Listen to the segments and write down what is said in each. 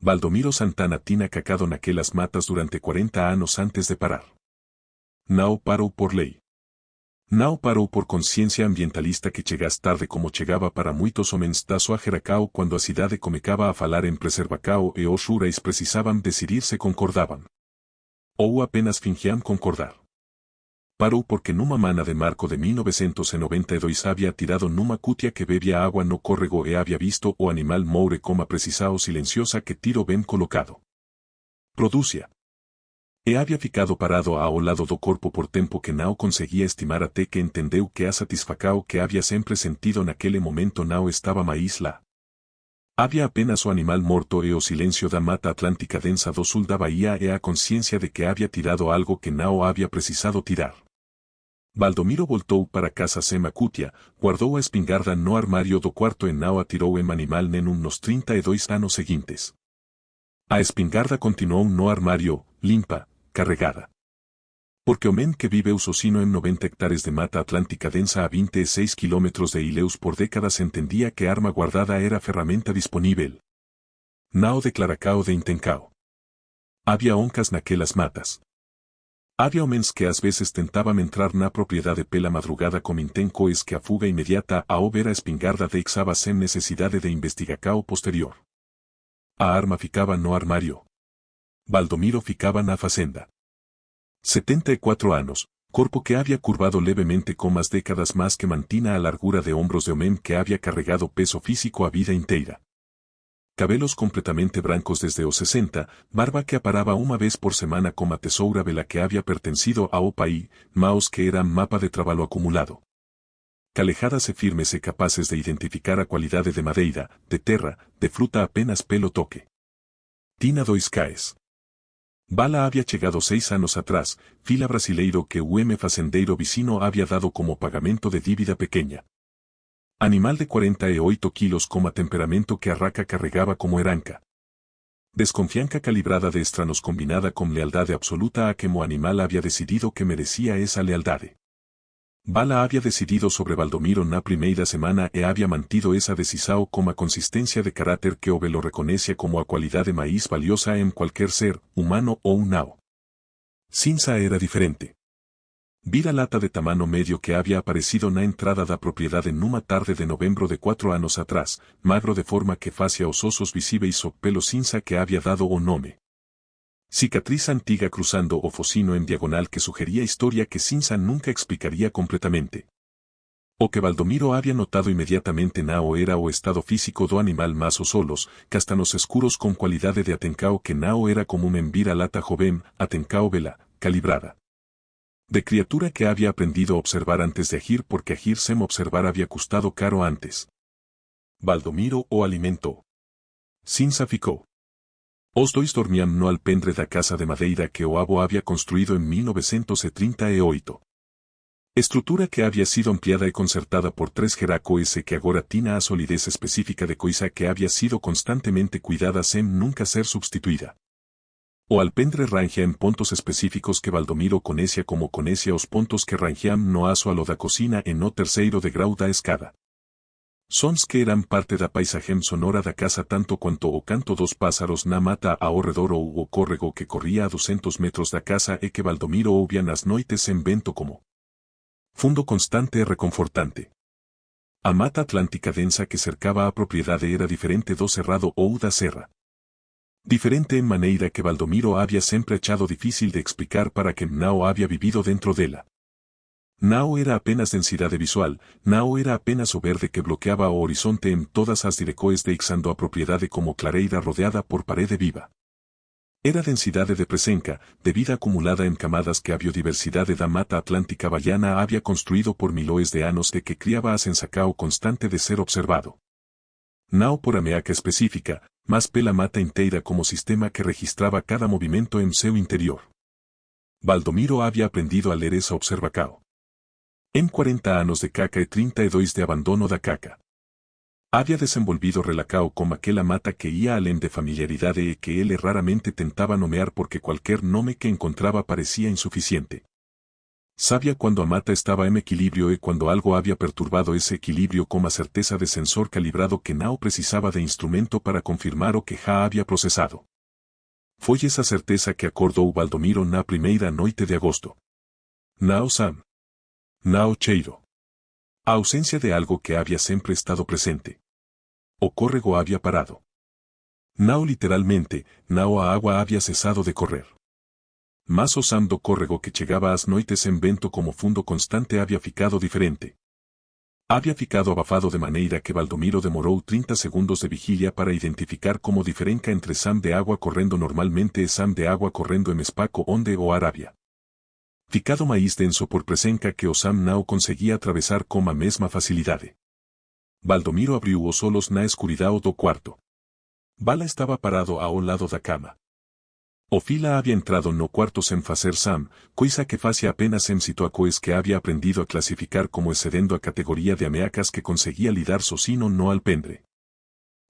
Baldomiro Santana tinha cacado naquelas matas durante 40 anos antes de parar. Não parou por lei. Não parou por consciência ambientalista que chegas tarde como chegava para muitos homens da sua geração quando a cidade começava a falar em preservação e os rurais precisavam decidir se concordavam. Ou apenas fingiam concordar. Parou porque numa mana de marco de 1992 havia tirado numa cutia que bebia água no córrego e havia visto o animal moure como precisao silenciosa que tiro bem colocado. Producia. E havia ficado parado ao lado do corpo por tempo que não conseguia estimar até que entendeu que a satisfação que havia sempre sentido naquele momento não estava mais lá. Havia apenas o animal morto e o silêncio da mata atlântica densa do sul da Bahia e a consciência de que havia tirado algo que não havia precisado tirar. Baldomiro voltou para casa sem a cutia, guardou a espingarda no armário do quarto e não atirou em animal nenhum nos 32 anos seguintes. A espingarda continuou no armário, limpa, carregada. Porque o men que viveu sozinho em 90 hectares de mata atlântica densa a 26 quilômetros de Ilhéus por décadas entendia que a arma guardada era ferramenta disponível. Não declaracao de intencao. Havia oncas naquelas matas. Havia homens que às vezes tentavam entrar na propriedade pela madrugada com intencoes que a fuga imediata ao ver a espingarda deixava sem necessidade de investigação posterior. A arma ficava no armário. Baldomiro ficava na fazenda. 74 anos, corpo que havia curvado levemente com as décadas mas que mantinha a largura de ombros de homem que havia carregado peso físico a vida inteira. Cabelos completamente brancos desde os 60, barba que aparaba uma vez por semana como a tesoura vela que havia pertencido ao pai, maos que era mapa de trabalho acumulado. Calejadas e firmes e capazes de identificar a qualidade de madeira, de terra, de fruta apenas pelo toque. Tina 2 caes. Bala havia chegado 6 anos atrás, fila brasileiro que o fazendeiro vicino havia dado como pagamento de dívida pequena. Animal de 48 quilos com temperamento que a raca carregava como heranca. Desconfiança calibrada de estranos combinada com lealdade absoluta a que o animal havia decidido que merecia essa lealdade. Bala havia decidido sobre Baldomiro na primeira semana e havia mantido essa decisão com a consistência de caráter que o velo reconhecia como a qualidade mais valiosa em qualquer ser, humano ou não. Cinza era diferente. Vira lata de tamanho médio que havia aparecido na entrada da propriedade numa tarde de novembro de 4 anos atrás, magro de forma que fazia os ossos visíveis o pelo cinza que havia dado o nome. Cicatriz antiga cruzando o focino em diagonal que sugeria história que Cinza nunca explicaria completamente. O que Baldomiro havia notado imediatamente não era o estado físico do animal mas os olhos, castanos escuros com qualidade de atencao que não era comum em vira-lata jovem, atencao vela, calibrada. De criatura que havia aprendido a observar antes de agir porque agir sem observar havia custado caro antes. Baldomiro o alimentou. Cinza ficou. Os dois dormiam no alpendre da casa de madeira que o avô havia construído em 1938. Estrutura que havia sido ampliada e consertada por 3 geracoes e que agora tinha a solidez específica de coisa que havia sido constantemente cuidada sem nunca ser substituída. O alpendre rangia en pontos específicos que Baldomiro conecia como conecia os pontos que rangiam no assoalho da cocina e no terceiro de grau da escada. Sons que eran parte da paisagem sonora da casa tanto quanto o canto dos pássaros na mata ao redor ou o córrego que corría a 200 metros da casa e que Baldomiro ouvia nas noites en vento como fundo constante e reconfortante. A mata atlântica densa que cercava a propriedade era diferente do cerrado ou da serra. Diferente en maneira que Baldomiro había sempre achado difícil de explicar para que não había vivido dentro dela. Não era apenas densidade visual, não era apenas o verde que bloqueaba o horizonte en todas as direcoes deixando a propriedade como clareira rodeada por parede viva. Era densidade de presença, de vida acumulada en camadas que a biodiversidade da mata atlântica baiana había construído por milhões de anos e que criaba a sensação constante de ser observado. Não por ameaça específica, mas pela mata inteira como sistema que registraba cada movimento en seu interior. Baldomiro había aprendido a ler essa observação. En 40 anos de caca e 32 de abandono da caca. Había desenvolvido relacao como aquela mata que ia além de familiaridade e que ele raramente tentaba nomear porque qualquer nome que encontraba parecía insuficiente. Sabia cuando Amata estaba en equilibrio y cuando algo había perturbado ese equilibrio con la certeza de sensor calibrado que Nao precisaba de instrumento para confirmar o que Ja había procesado. Foi esa certeza que acordou Baldomiro na primeira noite de agosto. Nao Sam. Nao Cheiro. A ausencia de algo que había siempre estado presente. O córrego había parado. Nao literalmente, Nao a agua había cesado de correr. Mas o Sam do córrego que chegaba as noites en vento como fundo constante había ficado diferente. Había ficado abafado de maneira que Baldomiro demorou 30 segundos de vigilia para identificar como diferenca entre Sam de agua correndo normalmente e Sam de agua correndo en espaco onde o Arabia. Ficado máis denso por presenca que o Sam Nao conseguía atravesar com a mesma facilidade. Baldomiro abriu os olhos na escuridão do quarto. Bala estaba parado ao lado da cama. O Fila había entrado no cuarto sem facer Sam, coisa que facia apenas en situacoes que había aprendido a clasificar como excedendo a categoría de ameacas que conseguía lidar socino no alpendre.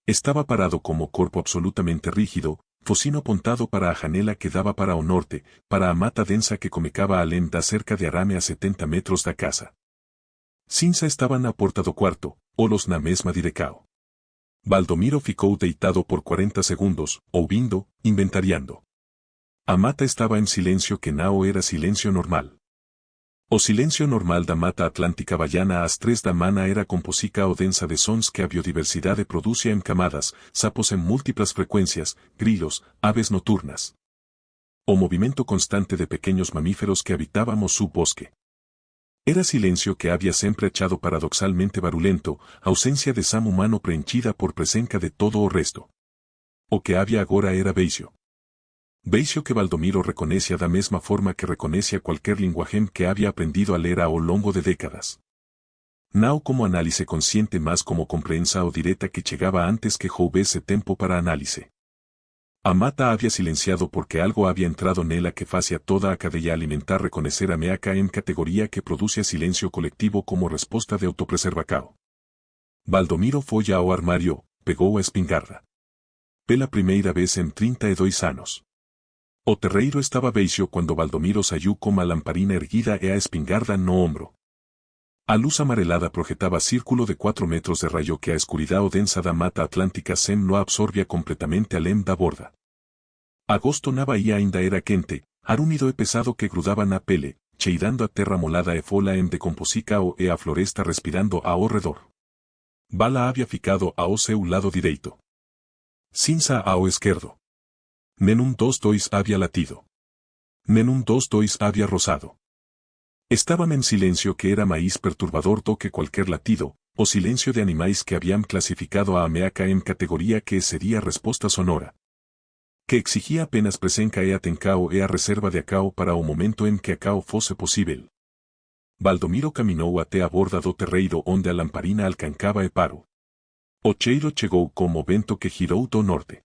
Estaba parado como corpo absolutamente rígido, focino apontado para a janela que daba para o norte, para a mata densa que comecaba além da cerca de arame a 70 metros da casa. Cinza estaba na porta do cuarto, olos na mesma direcao. Baldomiro ficou deitado por 40 segundos, ouvindo, inventariando. A mata estaba en silencio que Nao era silencio normal. O silencio normal da mata atlántica baiana ás 3 da mana era composica o densa de sons que a biodiversidade producia en camadas, sapos en múltiplas frecuencias, grilos, aves nocturnas. O movimento constante de pequeños mamíferos que habitábamos su bosque. Era silencio que había sempre echado paradoxalmente barulento, ausencia de Sam humano preenchida por presenca de todo o resto. O que había agora era beixo. Beixo que Baldomiro reconocia da mesma forma que reconocia cualquier linguaje que había aprendido a leer ao longo de décadas. Nao como análise consciente más como comprensa o directa que chegaba antes que houvese tempo para análise. A mata había silenciado porque algo había entrado nela que facia toda a cadeia alimentar reconocer a meaca en categoría que produce silencio colectivo como resposta de autopreservacao. Baldomiro foi ao armario, pegou a espingarda. Pela primeira vez en 32 anos. O terreiro estaba beixo quando Baldomiro saiu com a lamparina erguida e a espingarda no ombro. A luz amarelada projetaba círculo de 4 metros de rayo que a escuridão densa da mata atlántica sem lo absorbia completamente além da borda. Agosto na bahía ainda era quente, ar úmido e pesado que grudaba na pele, cheirando a terra molada e fola en decomposicao e a floresta respirando ao redor. Bala había ficado ao seu lado direito. Cinza ao esquerdo. Nenum dos dois había latido. Nenum dos dois había rosado. Estaban en silencio que era máis perturbador do que cualquier latido, o silencio de animais que habían clasificado a ameaca en categoría que sería resposta sonora. Que exigía apenas presenca e atencao e a reserva de acao para o momento en que acao fose posible. Baldomiro caminou até a borda do terreiro onde a lamparina alcancaba e paro. O cheiro chegou como vento que girou do norte.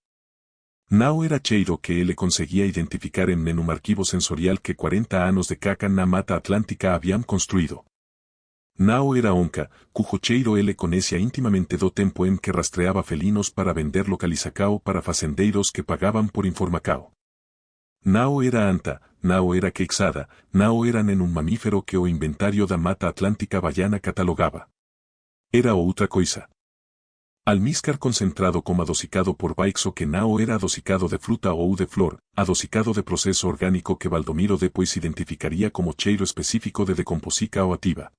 Nao era cheiro que ele conseguía identificar en nenum arquivo sensorial que 40 anos de caca na mata atlántica habían construído. Nao era onca, cujo cheiro ele conecia íntimamente do tempo en que rastreaba felinos para vender localizacao para facendeiros que pagaban por informacao. Nao era anta, Nao era queixada, Nao era nenum mamífero que o inventario da mata atlántica baiana catalogaba. Era outra coisa. Almíscar concentrado como adocicado por baixo que Nao era adocicado de fruta ou de flor, adocicado de proceso orgánico que Baldomiro depois identificaría como cheiro específico de decomposica o ativa.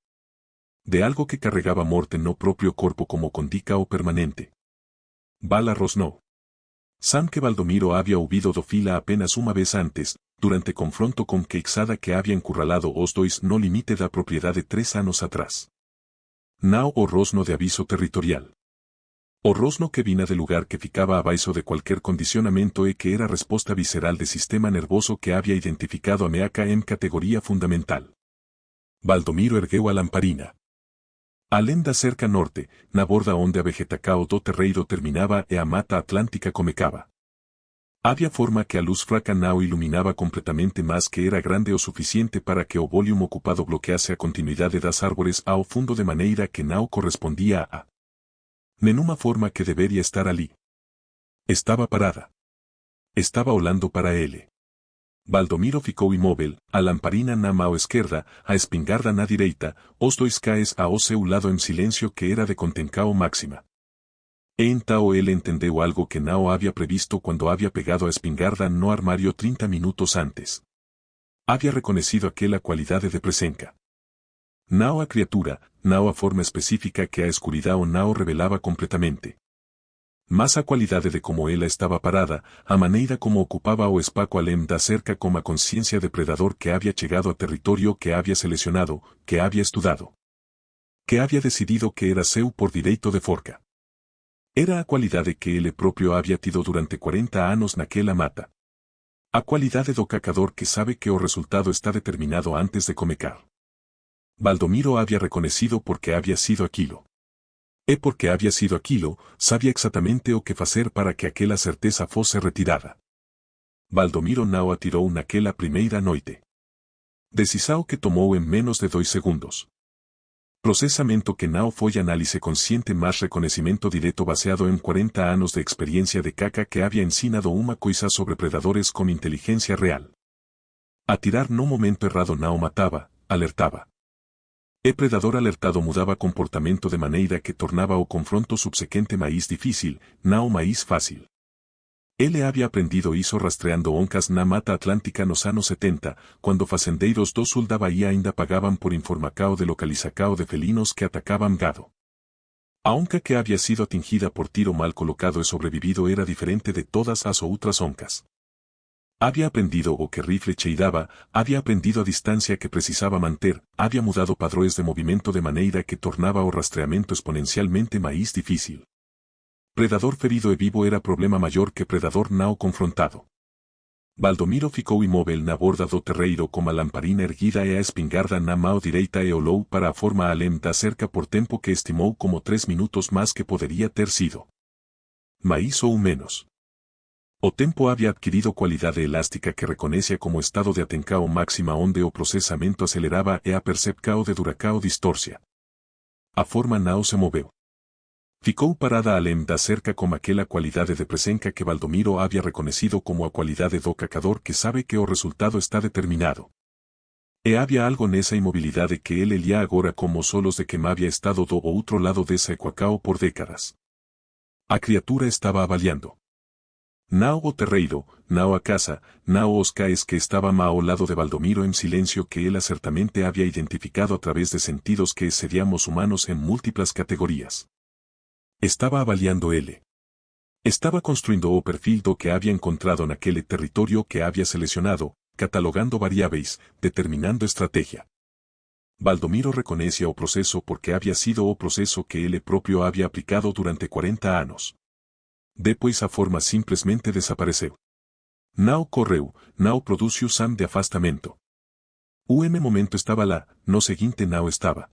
De algo que carregaba morte no propio corpo como condica o permanente. Bala rosnou. Sam que Baldomiro había ouvido do Fila apenas uma vez antes, durante confronto con Queixada que había encurralado os dois no limite da propiedade 3 anos atrás. Nao o rosno de aviso territorial. O rosno que vina de lugar que ficaba abaixo de cualquier condicionamento e que era resposta visceral de sistema nervoso que había identificado a meaca en categoría fundamental. Baldomiro ergueu a lamparina. Além da cerca norte, na borda onde a vegetacao do terreiro terminaba e a mata atlántica comecaba. Había forma que a luz fraca Nao iluminaba completamente más que era grande o suficiente para que o volume ocupado bloquease a continuidade das árvores ao fundo de maneira que Nao correspondía a nenuma forma que debería estar ali. Estaba parada. Estaba olando para ele. Baldomiro ficou imóvel, a lamparina na mão esquerda, a espingarda na direita, os dois cães ao seu lado em silêncio que era de contencao máxima. E então ele entendeu algo que não havia previsto quando havia pegado a espingarda no armário 30 minutos antes. Havia reconhecido aquela qualidade de presença. Não a criatura, não a forma específica que a escuridão não revelava completamente. Mas a qualidade de como ela estava parada, a maneira como ocupava o espaço além da cerca com a consciência de predador que havia chegado a território que havia selecionado, que havia estudado. Que havia decidido que era seu por direito de forca. Era a qualidade que ele próprio havia tido durante 40 anos naquela mata. A qualidade do cacador que sabe que o resultado está determinado antes de começar. Baldomiro havia reconhecido porque havia sido aquilo. E porque havia sido aquilo, sabia exatamente o que fazer para que aquela certeza fosse retirada. Baldomiro não atirou naquela primeira noite. Decisão que tomou em menos de 2 segundos. Procesamento que não foi análise consciente mas reconhecimento direto baseado em 40 anos de experiência de caca que havia ensinado uma coisa sobre predadores com inteligência real. Atirar no momento errado não matava, alertava. E predador alertado mudava comportamento de maneira que tornava o confronto subsequente mais difícil, não mais fácil. Ele havia aprendido isso rastreando oncas na Mata Atlântica nos anos 70, quando fazendeiros do sul da Bahia ainda pagavam por informacao de localizacao de felinos que atacavam gado. A onca que havia sido atingida por tiro mal colocado e sobrevivido era diferente de todas as outras oncas. Havia aprendido o que rifle cheirava, havia aprendido a distância que precisava manter, havia mudado padrões de movimento de maneira que tornava o rastreamento exponencialmente mais difícil. Predador ferido e vivo era problema maior que predador não confrontado. Baldomiro ficou imóvel na borda do terreiro com a lamparina erguida e a espingarda na mão direita e olhou para a forma além da cerca por tempo que estimou como 3 minutos mais que poderia ter sido. Mais ou menos. O tempo havia adquirido qualidade elástica que reconhece como estado de atencao máxima onde o processamento acelerava e a percepcao de duracao distorcia. A forma não se moveu. Ficou parada além da cerca com aquela qualidade de presença que Baldomiro havia reconhecido como a qualidade do cacador que sabe que o resultado está determinado. E havia algo nessa imobilidade que ele lia agora como solos de que havia estado do outro lado dessa equacao por décadas. A criatura estava avaliando. Não o terreiro, não a casa, não os cais que estavam ao lado de Baldomiro em silêncio que ela certamente havia identificado a través de sentidos que seríamos humanos em múltiplas categorias. Estava avaliando ele. Estava construindo o perfil do que havia encontrado naquele território que havia selecionado, catalogando variáveis, determinando estratégia. Baldomiro reconhecia o processo porque havia sido o processo que ele próprio havia aplicado durante 40 anos. Depois a forma simplesmente desapareceu. Não correu, não produziu sam de afastamento. O momento estava lá, no seguinte não estava.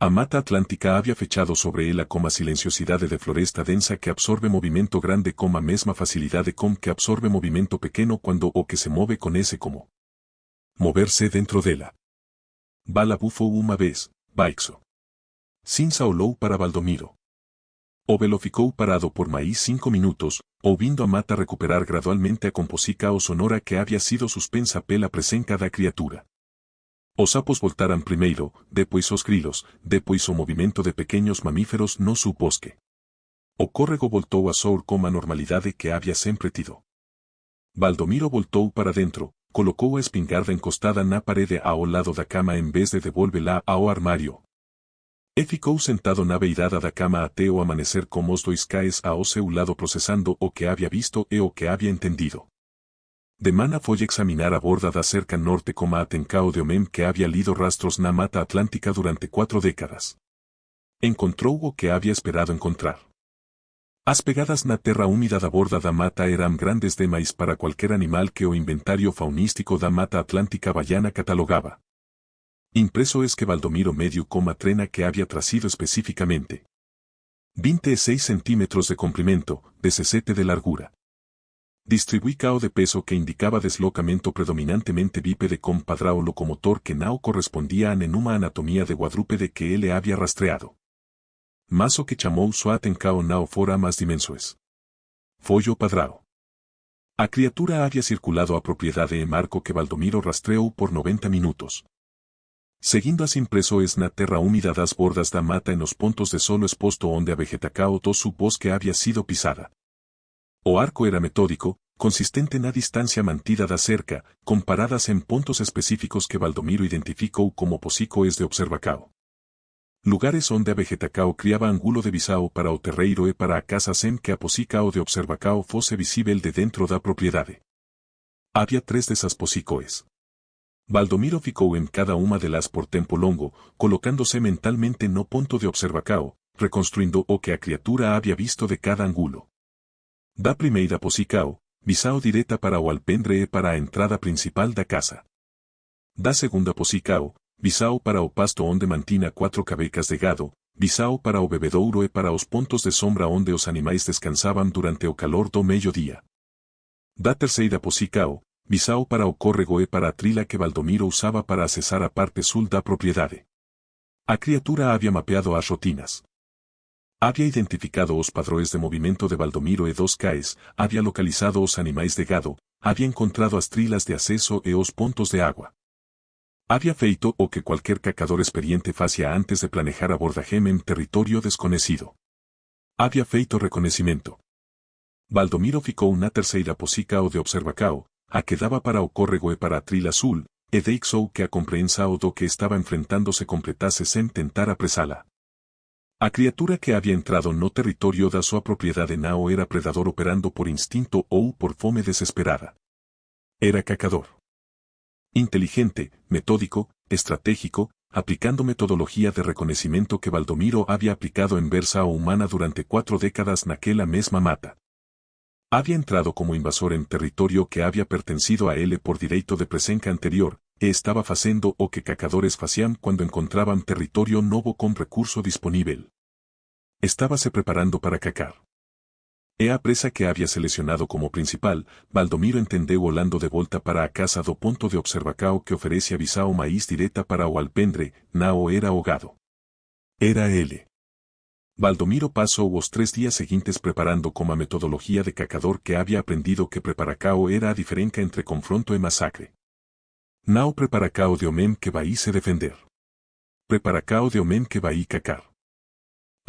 A Mata Atlântica havia fechado sobre ela com a silenciosidade de floresta densa que absorbe movimento grande com a mesma facilidade com que absorbe movimento pequeno quando o que se move conhece como mover-se dentro dela. Bala bufou uma vez, baixo. Cinza olhou para Baldomiro. O velo ficou parado por mais 5 minutos, ouvindo a mata recuperar gradualmente a composição sonora que havia sido suspensa pela presença da criatura. Os sapos voltaram primeiro, depois os grilos, depois o movimento de pequenos mamíferos no seu bosque. O córrego voltou a soar com a normalidade que havia sempre tido. Baldomiro voltou para dentro, colocou a espingarda encostada na parede ao lado da cama em vez de devolvê-la ao armário. E ficou sentado na beirada da cama até o amanecer com os dois cães ao seu lado processando o que havia visto e o que havia entendido. De mana foi examinar a borda da cerca norte com a atencao de homem que havia lido rastros na Mata Atlântica durante 4 décadas. Encontrou o que havia esperado encontrar. As pegadas na terra úmida da borda da mata eram grandes demais para qualquer animal que o inventário faunístico da Mata Atlântica baiana catalogava. Impreso es que Baldomiro medio como a trena que había trazido específicamente. 26 centímetros de comprimento, 17 de largura. Distribuí cao de peso que indicaba deslocamento predominantemente bípede con padrao locomotor que não correspondía a nenhuma anatomía de quadrúpede que ele había rastreado. Mas o que chamou sua atenção não fora más dimensões. Foi o padrao. A criatura había circulado a propriedade e marco que Valdomiro rastreou por 90 minutos. Seguindo as impreso na terra úmida das bordas da mata en os pontos de solo exposto onde a vegetacao do su bosque había sido pisada. O arco era metódico, consistente na distancia mantida da cerca, comparadas en pontos específicos que Valdomiro identificou como posícoes de observacao. Lugares onde a vegetacao criaba angulo de visao para o terreiro e para a casa sem que a posícao de observacao fose visível de dentro da propriedade. Había 3 desas posícoes. Valdomiro ficou en cada uma delas por tempo longo, colocándose mentalmente no ponto de observacao, reconstruindo o que a criatura había visto de cada angulo. Da primeira posícao, visao direta para o alpendre e para a entrada principal da casa. Da segunda posícao, visao para o pasto onde mantina 4 cabecas de gado, visao para o bebedouro e para os pontos de sombra onde os animais descansaban durante o calor do mediodía. Da terceira posícao, visao para o córrego e para a trila que Valdomiro usaba para acesar a parte sul da propriedade. A criatura había mapeado as rotinas. Había identificado os padrões de movimento de Valdomiro e dos caes, había localizado os animais de gado, había encontrado as trilas de aceso e os pontos de agua. Había feito o que cualquier cacador experiente facia antes de planejar abordaje en territorio desconocido. Había feito reconhecimento. Valdomiro ficou na terceira posícao de observacao, a que daba para o córrego e para a trila azul, e deixou que a compreensao do que estaba enfrentando se completase sen tentar apresala. A criatura que había entrado no territorio da súa propriedade nao era predador operando por instinto ou por fome desesperada. Era cacador. Inteligente, metódico, estratégico, aplicando metodología de reconocimiento que Valdomiro había aplicado en versa o humana durante 4 décadas naquela mesma mata. Había entrado como invasor en territorio que había pertencido a él por direito de presenca anterior, e estaba facendo o que cacadores facían cuando encontraban territorio novo con recurso disponible. Estábase preparando para cacar. E a presa que había seleccionado como principal, Valdomiro entendeu olando de volta para a casa do ponto de observacao que oferece a visao maíz direta para o alpendre, nao era o gado. Era ele. Valdomiro pasou os 3 días seguintes preparando como a metodología de cacador que había aprendido que preparacao era a diferenca entre confronto e masacre. Nao preparacao de homem que vai se defender. Preparacao de homem que vai cacar.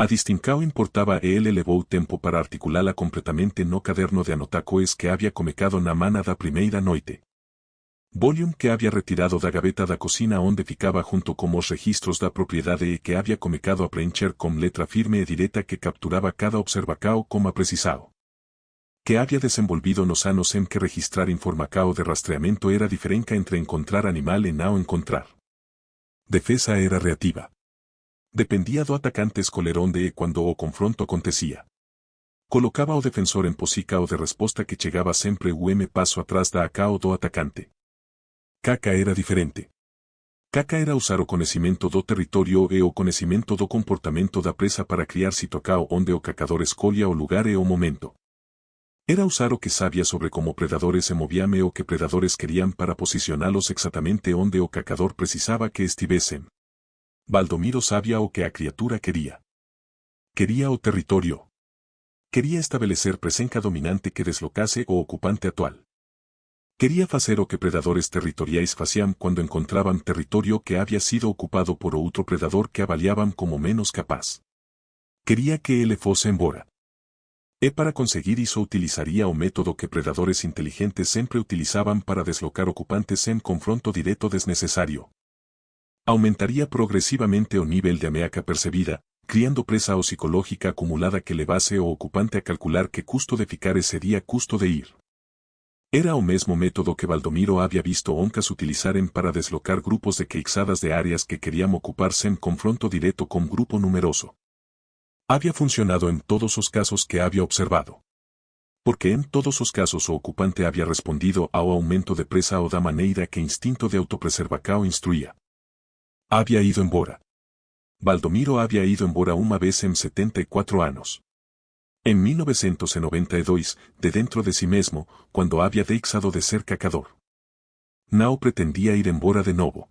A distincao importaba e ele levou tempo para articulala completamente no caderno de anotacoes que había comecado na mana da primeira noite. Volume que había retirado da gaveta da cocina onde ficaba junto con os registros da propriedade e que había comecado a preencher con letra firme e direta que capturaba cada observacao como precisao. Que había desenvolvido nos anos en que registrar informacao de rastreamento era diferenca entre encontrar animal e nao encontrar. Defesa era reativa. Dependía do atacante escoler onde e cuando o confronto acontecía. Colocaba o defensor en posícao de resposta que chegaba sempre paso atrás da acao do atacante. Caca era diferente. Caca era usar o conhecimento do territorio e o conhecimento do comportamento da presa para criar situacao onde o cacador escolha o lugar e o momento. Era usar o que sabía sobre como predadores se movían e o que predadores querían para posicionalos exactamente onde o cacador precisaba que estivesen. Valdomiro sabía o que a criatura quería. Quería o territorio. Quería estabelecer presenca dominante que deslocase o ocupante actual. Quería facer o que predadores territoriais facían cuando encontraban territorio que había sido ocupado por outro predador que avaliaban como menos capaz. Quería que ele fose embora. E para conseguir iso utilizaría o método que predadores inteligentes sempre utilizaban para deslocar ocupantes en confronto directo desnecesario. Aumentaría progresivamente o nivel de ameaca percebida, criando presa o psicológica acumulada que levase o ocupante a calcular que custo de ficar sería custo de ir. Era o mesmo método que Valdomiro había visto oncas utilizaren para deslocar grupos de queixadas de áreas que querían ocuparse en confronto directo con grupo numeroso. Había funcionado en todos os casos que había observado. Porque en todos os casos o ocupante había respondido ao aumento de presa o da maneira que instinto de autopreservacao instruía. Había ido embora. Valdomiro había ido embora uma vez en 74 anos. En 1992, de dentro de sí mesmo, cuando había deixado de ser cacador. Nao pretendía ir embora de novo.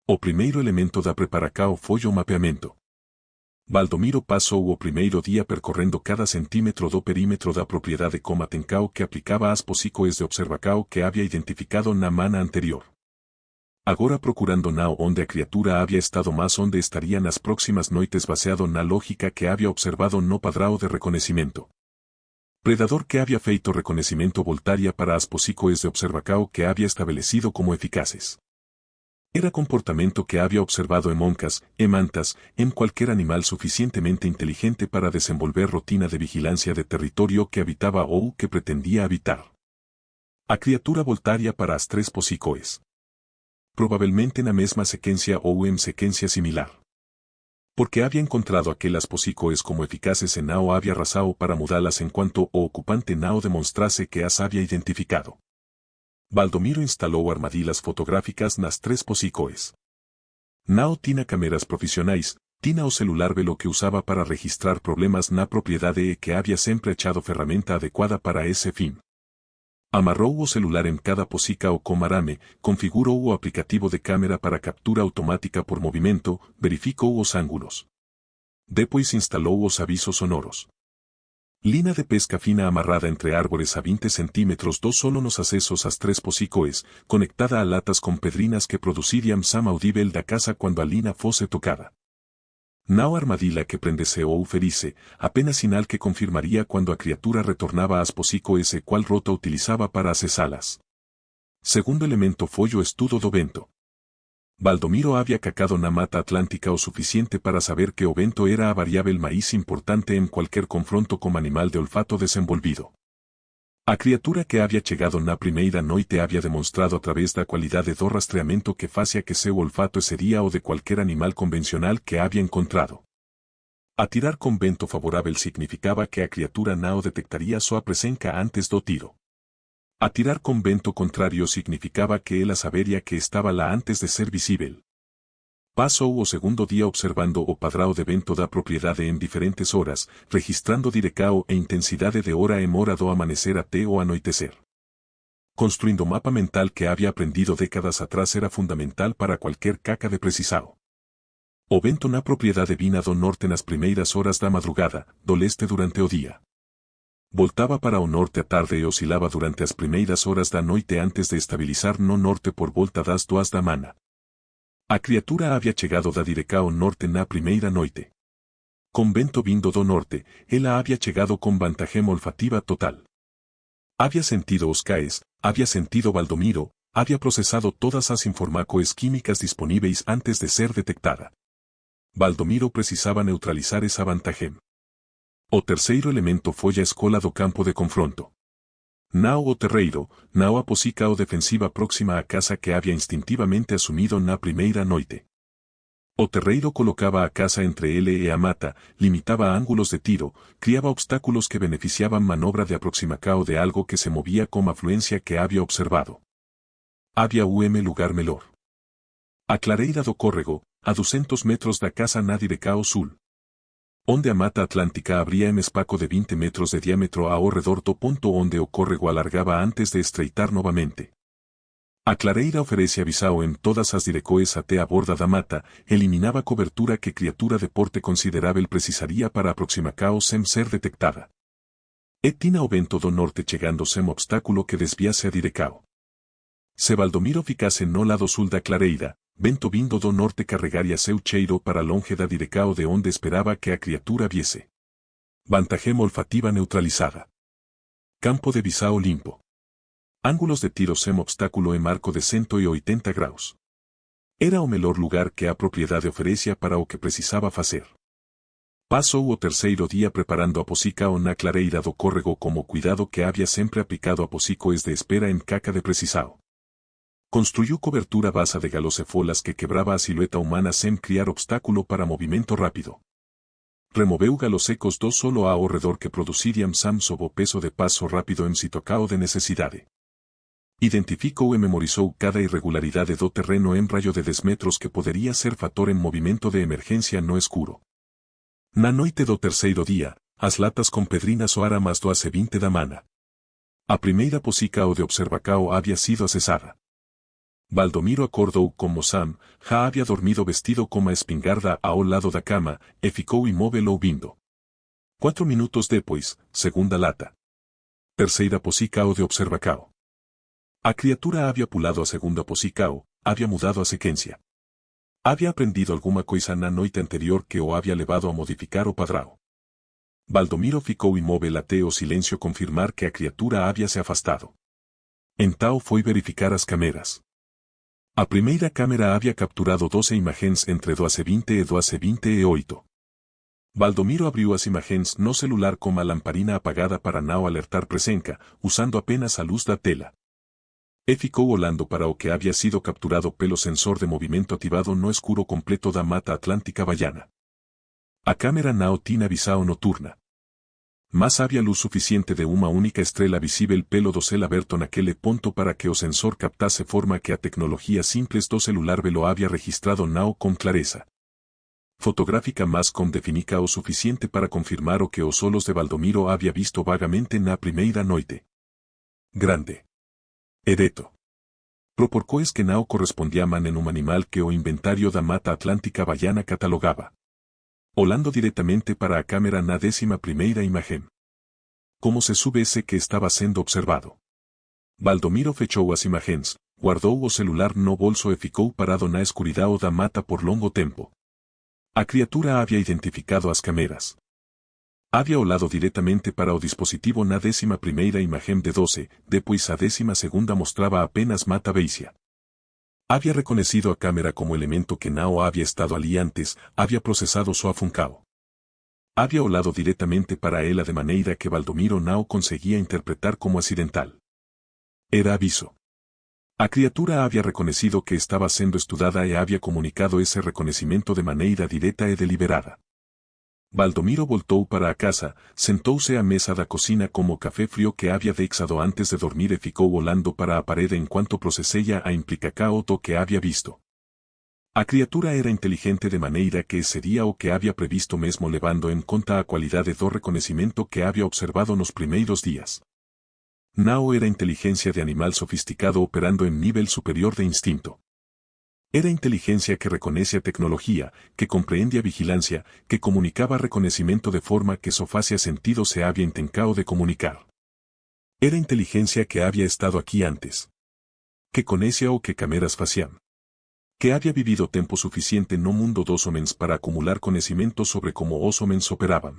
O primeiro elemento da preparacao foi o mapeamento. Valdomiro passou o primeiro dia percorrendo cada centímetro do perímetro da propriedade com atenção que aplicava as posicoes de observacao que havia identificado na mana anterior. Agora procurando na onde a criatura havia estado mais onde estaria nas próximas noites baseado na lógica que havia observado no padrão de reconhecimento. Predador que havia feito reconhecimento voltaria para as posicoes de observacao que havia estabelecido como eficaces. Era comportamento que había observado en moncas, en mantas, en cualquier animal suficientemente inteligente para desenvolver rutina de vigilancia de territorio que habitaba ou que pretendía habitar. A criatura voltaria para as tres posicoes. Provavelmente na mesma sequencia ou en sequencia similar. Porque había encontrado aquelas posicoes como eficaces en nao había arrasado para mudalas en cuanto o ocupante nao demonstrase que as había identificado. Valdomiro instalou armadilhas fotográficas nas tres posicoes. Nao tinha câmeras profissionais, tinha o celular velo que usaba para registrar problemas na propriedade e que havia sempre achado ferramenta adequada para esse fim. Amarrou o celular em cada posica ou com arame, configurou o aplicativo de câmera para captura automática por movimento, verificou os ângulos. Depois instalou os avisos sonoros. Lina de pesca fina amarrada entre árboles a 20 centímetros dos solo nos accesos às tres posicoes, conectada a latas com pedrinas que producirían sam audível da casa quando a lina fosse tocada. Nao armadilha que prendese ou ferice, apenas sinal que confirmaria quando a criatura retornava às posicoes e qual rota utilizava para acessá-las. Segundo elemento foi o estudo do vento. Valdomiro había cacado na mata atlántica o suficiente para saber que o vento era a variável máis importante en cualquier confronto como animal de olfato desenvolvido. A criatura que había chegado na primeira noite había demonstrado a través da cualidade do rastreamento que facía que seu olfato sería o de cualquier animal convencional que había encontrado. Atirar con vento favorável significaba que a criatura nao detectaría súa presença antes do tiro. Atirar con vento contrario significaba que ela sabería que estaba lá antes de ser visível. Pasou o segundo día observando o padrão de vento da propriedade en diferentes horas, registrando direcao e intensidade de hora en hora do amanecer até o anoitecer. Construindo mapa mental que había aprendido décadas atrás era fundamental para cualquier caca de precisao. O vento na propriedade vina do norte nas primeiras horas da madrugada, do leste durante o día. Voltaba para o norte a tarde e oscilaba durante as primeiras horas da noite antes de estabilizar no norte por volta das 2 da mana. A criatura había chegado da direcao norte na primeira noite. Con vento vindo do norte, ela había chegado con vantagem olfativa total. Había sentido os caes, había sentido Valdomiro, había procesado todas as informações químicas disponíveis antes de ser detectada. Valdomiro precisaba neutralizar esa vantagem. O terceiro elemento foi a escola do campo de confronto. Nao o terreiro, nao a posica o defensiva próxima á casa que había instintivamente asumido na primeira noite. O terreiro colocaba a casa entre ele e a mata, limitaba ángulos de tiro, criaba obstáculos que beneficiaban manobra de aproximacao de algo que se movía com afluencia que había observado. Había lugar melhor. A clareira do córrego, a 200 metros da casa na direcao sul. Onde a mata atlántica abría un espaco de 20 metros de diámetro ao redor do ponto onde o córrego alargaba antes de estreitar novamente. A clareira oferece avisao en todas as direcoes até a borda da mata, eliminaba cobertura que criatura de porte considerável precisaría para aproximacao sem ser detectada. E tina o vento do norte chegando sem obstáculo que desviase a direcao. Se Valdomiro ficase no lado sul da clareira, vento vindo do norte carregaria seu cheiro para longe da direcao de onde esperaba que a criatura viese. Vantagem olfativa neutralizada. Campo de visao limpo. Ángulos de tiro sem obstáculo e marco de 180 graus. Era o melhor lugar que a propriedade oferecia para o que precisaba facer. Pasou o terceiro día preparando a posicao na clareira do córrego como cuidado que había sempre aplicado a posicoes de espera en caca de precisao. Construyó cobertura basa de galocefolas que quebraba a silueta humana sem criar obstáculo para movimento rápido. Removeu galosecos dos solo ao redor que producirían sam sob o peso de paso rápido en situacao de necesidade. Identificou e memorizou cada irregularidade do terreno en rayo de 10 metros que podería ser fator en movimento de emergencia no escuro. Na noite do terceiro día, as latas con pedrina soara más do hace 20 da mana. A primeira posicao de observacao había sido acesada. Baldomiro acordou como Sam já havia dormido vestido com a espingarda ao lado da cama, e ficou imóvel ouvindo. 4 minutos depois, segunda lata. Terceira posicao de observacao. A criatura havia pulado a segunda posicao, havia mudado a sequência. Havia aprendido alguma coisa na noite anterior que o havia levado a modificar o padrão. Baldomiro ficou imóvel até o silêncio confirmar que a criatura havia se afastado. Então foi verificar as câmeras. A primeira câmera havia capturado 12 imagens entre 12:20 e 12:28. Baldomiro abriu as imagens no celular com a lamparina apagada para não alertar presença, usando apenas a luz da tela. E ficou olhando para o que havia sido capturado pelo sensor de movimento ativado no escuro completo da Mata Atlântica Baiana. A câmera não tinha visão noturna. Mas havia luz suficiente de uma única estrela visível pelo dosel aberto naquele ponto para que o sensor captasse forma que a tecnologia simples do celular velo havia registrado não com clareza. Fotográfica mas com definica o suficiente para confirmar o que os olhos de Baldomiro havia visto vagamente na primeira noite. Grande. Ereto. Proporções que não correspondiam em um animal que o inventário da Mata Atlântica Baiana catalogava. Olhando diretamente para a câmera na 11ª imagem. Como se soubesse que estava sendo observado. Baldomiro fechou as imagens, guardou o celular no bolso e ficou parado na escuridão da mata por longo tempo. A criatura havia identificado as câmeras. Havia olhado diretamente para o dispositivo na 11ª imagem de 12, depois a 12ª mostrava apenas mata beixa. Havia reconhecido a câmera como elemento que não havia estado ali antes, havia processado sua função. Havia olhado diretamente para ela de maneira que Baldomiro não conseguia interpretar como acidental. Era aviso. A criatura havia reconhecido que estava sendo estudada e havia comunicado esse reconhecimento de maneira direta e deliberada. Baldomiro voltou para a casa, sentou-se à mesa da cozinha com o café frio que havia deixado antes de dormir e ficou olhando para a parede enquanto processeia a implicação do que havia visto. A criatura era inteligente de maneira que seria o que havia previsto mesmo levando em conta a qualidade do reconhecimento que havia observado nos primeiros dias. Não era inteligência de animal sofisticado operando em nível superior de instinto. Era inteligência que reconhece a tecnologia, que compreende a vigilância, que comunicava reconhecimento de forma que só fazia sentido se havia intentado de comunicar. Era inteligência que havia estado aqui antes. Que conhecia o que câmeras faziam. Que havia vivido tempo suficiente no mundo dos homens para acumular conhecimento sobre como os homens operavam.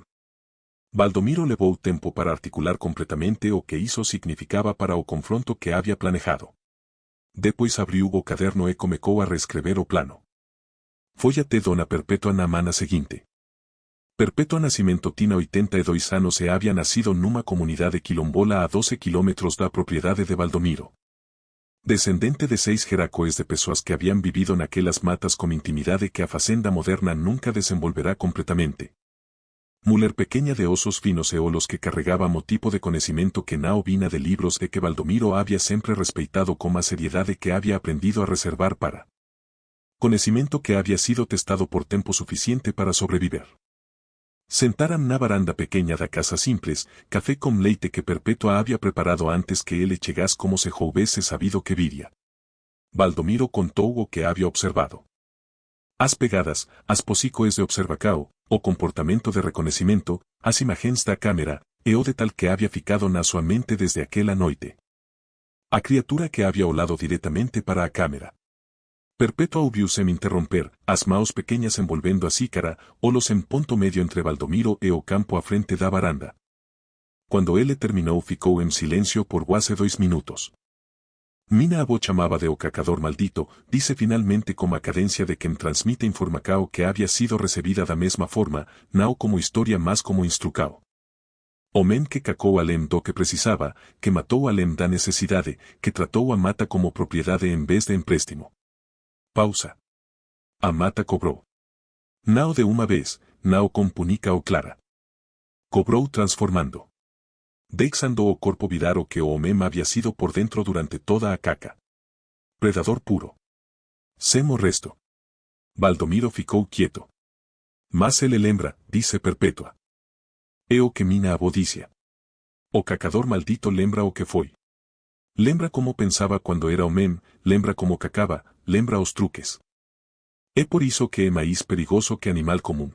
Baldomiro levou tempo para articular completamente o que isso significava para o confronto que havia planejado. Depois abriu o caderno e começou a reescrever o plano. Foi até Dona Perpétua na manhã seguinte. Perpétua Nascimento tinha 82 anos e havia nascido numa comunidade quilombola a 12 quilômetros da propriedade de Baldomiro. Descendente de 6 jeracoes de pessoas que haviam vivido naquelas matas com intimidade que a fazenda moderna nunca desenvolverá completamente. Mulher pequena de osos finos e olhos que carregavam o tipo de conhecimento que não vinha de livros e que Baldomiro havia sempre respeitado com a seriedade que havia aprendido a reservar para. Conhecimento que havia sido testado por tempo suficiente para sobreviver. Sentaram na varanda pequena da casa simples, café com leite que Perpétua havia preparado antes que ele chegasse como se houvesse sabido que viria. Baldomiro contou o que havia observado. As pegadas, as posícoes de observacao, o comportamento de reconhecimento, as imagens da câmera, e o detalhe que havia ficado na sua mente desde aquela noite. A criatura que havia olhado diretamente para a câmera. Perpétua ouviu-se me interromper, as mãos pequenas envolvendo a xícara, olhos em ponto médio entre Baldomiro e o campo à frente da varanda. Quando ele terminou ficou em silêncio por quase 2 minutos. Minha avó chamava de o cacador maldito, disse finalmente com a cadência de quem transmite informação que havia sido recebida da mesma forma, não como história mas como instrucao. Homem que cacou além do que precisava, que matou além da necessidade, que tratou a mata como propriedade em vez de empréstimo. Pausa. A mata cobrou. Não de uma vez, não com punica ou clara. Cobrou transformando. Deixando o corpo virar o que o homem havia sido por dentro durante toda a caca. Predador puro. Sem o resto. Baldomiro ficou quieto. Mas ele lembra, disse Perpétua. É o que minha avó dizia. O cacador maldito lembra o que foi. Lembra como pensaba quando era homem, lembra como cacaba, lembra os truques. É por isso que é mais perigoso que animal comum.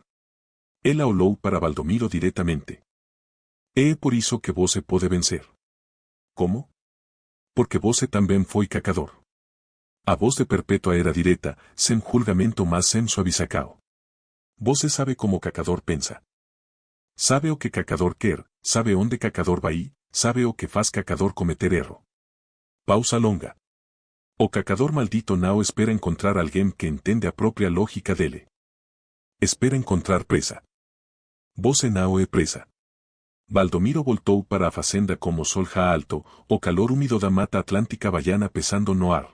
Ela olhou para Baldomiro diretamente. É por isso que você pode vencer. Como? Porque você também foi cacador. A voz de Perpétua era direta, sem julgamento mas sem suavizacao. Você sabe como cacador pensa. Sabe o que cacador quer, sabe onde cacador vai, sabe o que faz cacador cometer erro. Pausa longa. O cacador maldito não espera encontrar alguém que entende a própria lógica dele. Espera encontrar presa. Você não é presa. Baldomiro voltou para a fazenda como o sol já alto, o calor úmido da mata atlântica baiana pesando no ar.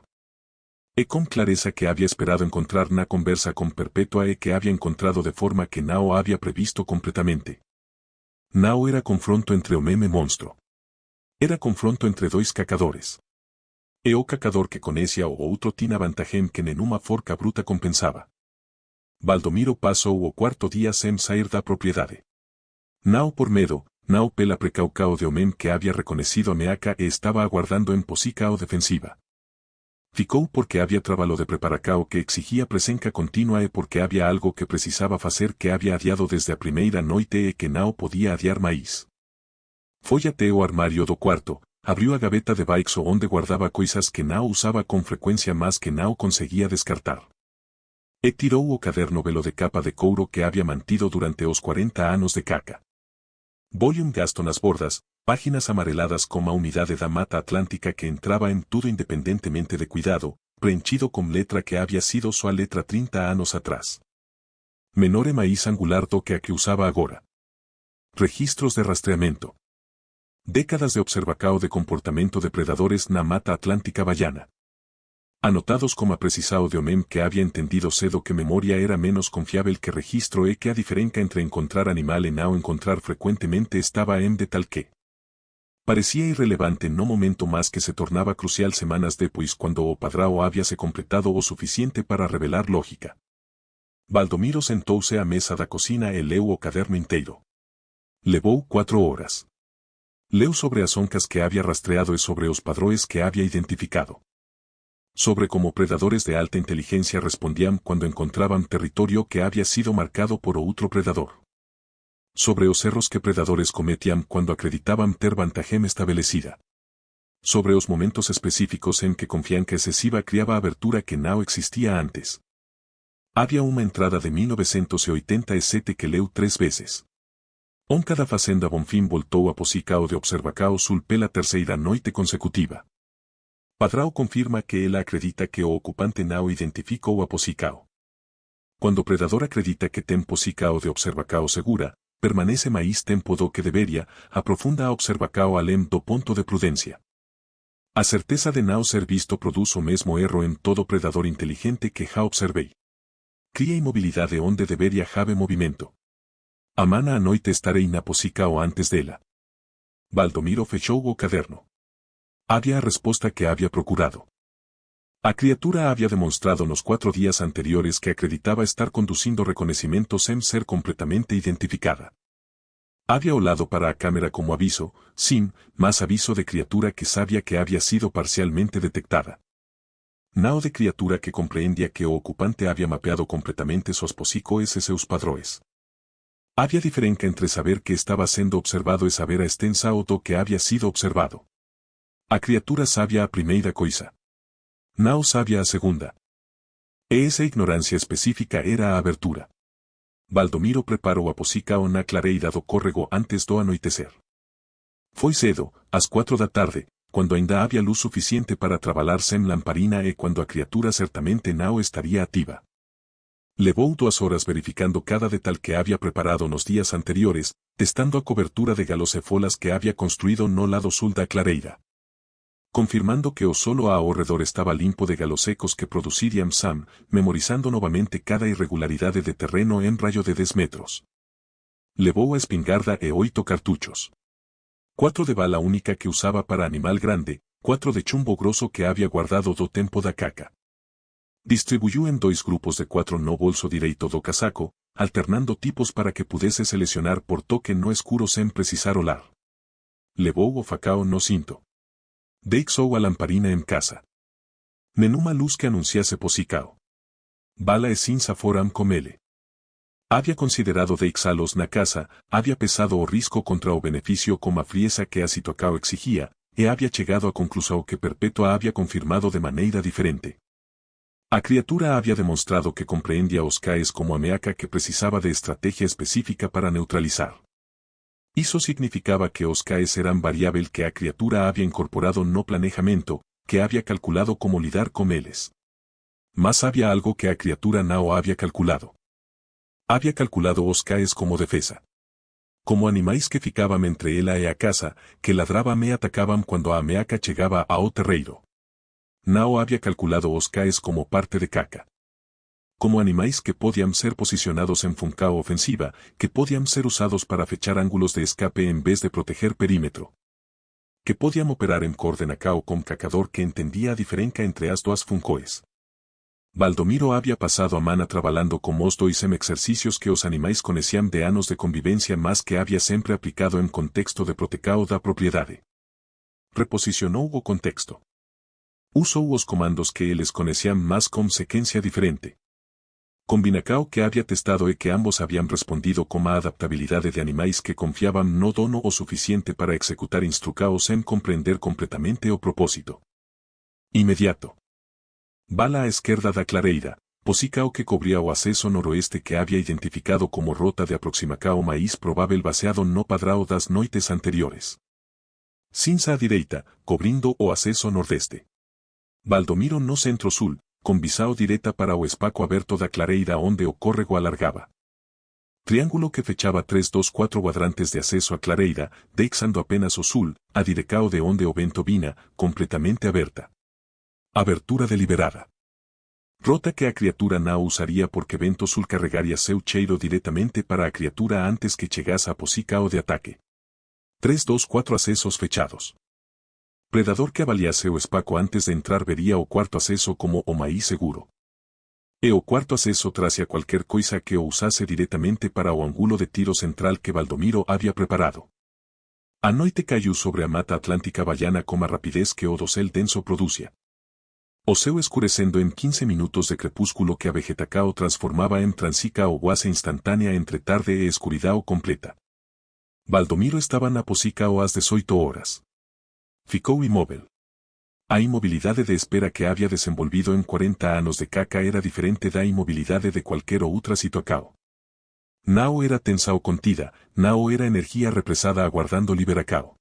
E com clareza que havia esperado encontrar na conversa com Perpétua e que havia encontrado de forma que não havia previsto completamente. Não era confronto entre homem e monstro. Era confronto entre dois cacadores. E o cacador que conhecia o outro tinha vantagem que nenhuma forca bruta compensava. Baldomiro passou o quarto dia sem sair da propriedade. Não por medo, não pela precaução de homem que havia reconhecido a meaca e estava aguardando em posição defensiva. Ficou porque havia trabalho de preparação que exigia presença contínua e porque havia algo que precisava fazer que havia adiado desde a primeira noite e que não podia adiar mais. Foi até o armário do quarto, abriu a gaveta de baixo onde guardava coisas que não usava com frequência mas que não conseguia descartar. E tirou o caderno velo de capa de couro que havia mantido durante os 40 anos de caca. Volume gasto nas bordas, páginas amareladas como a umidade da mata atlântica que entrava em tudo independentemente de cuidado, preenchido com letra que havia sido sua letra 30 anos atrás. Menor e mais angular do que a que usava agora. Registros de rastreamento. Décadas de observação de comportamento de predadores na mata atlântica baiana. Anotados como a precisão de homem que havia entendido cedo que memória era menos confiável que registro e que a diferença entre encontrar animal e não encontrar frequentemente estava em de tal que parecia irrelevante no momento mas que se tornava crucial semanas depois quando o padrao havia se completado o suficiente para revelar lógica. Baldomiro sentou-se à mesa da cocina e leu o caderno inteiro. Levou 4 horas. Leu sobre as oncas que havia rastreado e sobre os padrões que havia identificado. Sobre cómo predadores de alta inteligencia respondían cuando encontraban territorio que había sido marcado por otro predador. Sobre os erros que predadores cometían cuando acreditaban ter vantagem estabelecida. Sobre os momentos específicos en que confianza excesiva criaba abertura que no existía antes. Había una entrada de 1987 que leu 3 veces. Onca da fazenda Bonfim voltou a posicao de observacao sul pela terceira noite consecutiva. Padrao confirma que ela acredita que o ocupante não identificou a posicao. Quando o predador acredita que tem posicao de observacao segura, permanece mais tempo do que deveria, aprofunda a observacao além do ponto de prudência. A certeza de não ser visto produz o mesmo erro em todo predador inteligente que já observei. Cria imobilidade onde deveria have movimento. Amana a noite estarei na posicao antes dela. Baldomiro fechou o caderno. Había a resposta que había procurado. A criatura había demostrado nos 4 días anteriores que acreditaba estar conducindo reconhecimento sem ser completamente identificada. Había olhado para a cámara como aviso, sim, mas aviso de criatura que sabía que había sido parcialmente detectada. Não de criatura que compreendia que o ocupante había mapeado completamente suas posicoes e seus padrões. Había diferença entre saber que estaba sendo observado e saber a extensa o do que había sido observado. A criatura sabia a primeira coisa. Não sabia a segunda. E essa ignorância específica era a abertura. Baldomiro preparou a posicao na clareira do córrego antes do anoitecer. Foi cedo, às 4 da tarde, quando ainda havia luz suficiente para trabalhar sem lamparina e quando a criatura certamente não estaria ativa. Levou 2 horas verificando cada detalhe que havia preparado nos dias anteriores, testando a cobertura de galos e folas que havia construído no lado sul da clareira. Confirmando que o solo ao redor estaba limpo de galos secos que producirían Sam, memorizando novamente cada irregularidade de terreno en rayo de 10 metros. Levou a espingarda e 8 cartuchos. 4 de bala única que usaba para animal grande, 4 de chumbo grosso que había guardado do tempo da caca. Distribuyó en 2 grupos de 4 no bolso direito do casaco, alternando tipos para que pudese seleccionar por toque no escuro sem precisar olar. Levou o facao no cinto. Deixou a lamparina em casa. Nenhuma luz que anunciase posicao. Bala e cinza foram com ele. Havia considerado deixá-los na casa, havia pesado o risco contra o benefício como a frieza que a situação exigia, e havia chegado à conclusão que Perpétua havia confirmado de maneira diferente. A criatura havia demonstrado que compreendia os caes como ameaça que precisava de estratégia específica para neutralizar. Isso significava que os caes eram variável que a criatura havia incorporado no planejamento, que havia calculado como lidar com eles. Mas havia algo que a criatura não havia calculado. Havia calculado os caes como defesa. Como animais que ficavam entre ela e a casa, que ladravam e atacavam quando a ameaça chegava ao terreiro. Não havia calculado os caes como parte de caca. Como animais que podiam ser posicionados em função ofensiva, que podiam ser usados para fechar ângulos de escape em vez de proteger perímetro. Que podiam operar em coordenacao com cacador que entendia a diferença entre as duas funções. Baldomiro havia passado a mana trabalhando com os dois em exercícios que os animais conheciam de anos de convivência mas que havia sempre aplicado em contexto de protecao da propriedade. Reposicionou o contexto. Usou os comandos que eles conheciam mas com sequência diferente. Combinacao que havia testado e que ambos haviam respondido com a adaptabilidade de animais que confiavam no dono o suficiente para executar instrucao sem compreender completamente o propósito. Imediato. Bala à esquerda da clareira, posicao que cobria o acesso noroeste que havia identificado como rota de aproximacao mais provável baseado no padrão das noites anteriores. Cinza à direita, cobrindo o acesso nordeste. Baldomiro no centro-sul, com visão direta para o espaço aberto da clareira onde o córrego alargava. Triângulo que fechava 3-2-4 quadrantes de acesso à clareira, deixando apenas o sul, a direcao de onde o vento vinha, completamente aberta. Abertura deliberada. Rota que a criatura não usaria porque vento sul carregaria seu cheiro diretamente para a criatura antes que chegasse a posicao de ataque. 3-2-4 acessos fechados. Predador que avaliasse o espaço antes de entrar veria o quarto acesso como o mais seguro. E o quarto acesso trazia qualquer coisa que o usasse diretamente para o ângulo de tiro central que Baldomiro havia preparado. A noite caiu sobre a mata atlântica baiana com a rapidez que o dosel denso produzia. O céu escurecendo em 15 minutos de crepúsculo que a vegetacao transformava em transica ou guasa instantânea entre tarde e escuridão completa. Baldomiro estava na posicao às 18 horas. Ficou imóvel. A imobilidade de espera que havia desenvolvido em 40 anos de caca era diferente da imobilidade de qualquer outra situação. Não era tensão contida, não era energia represada aguardando liberacao.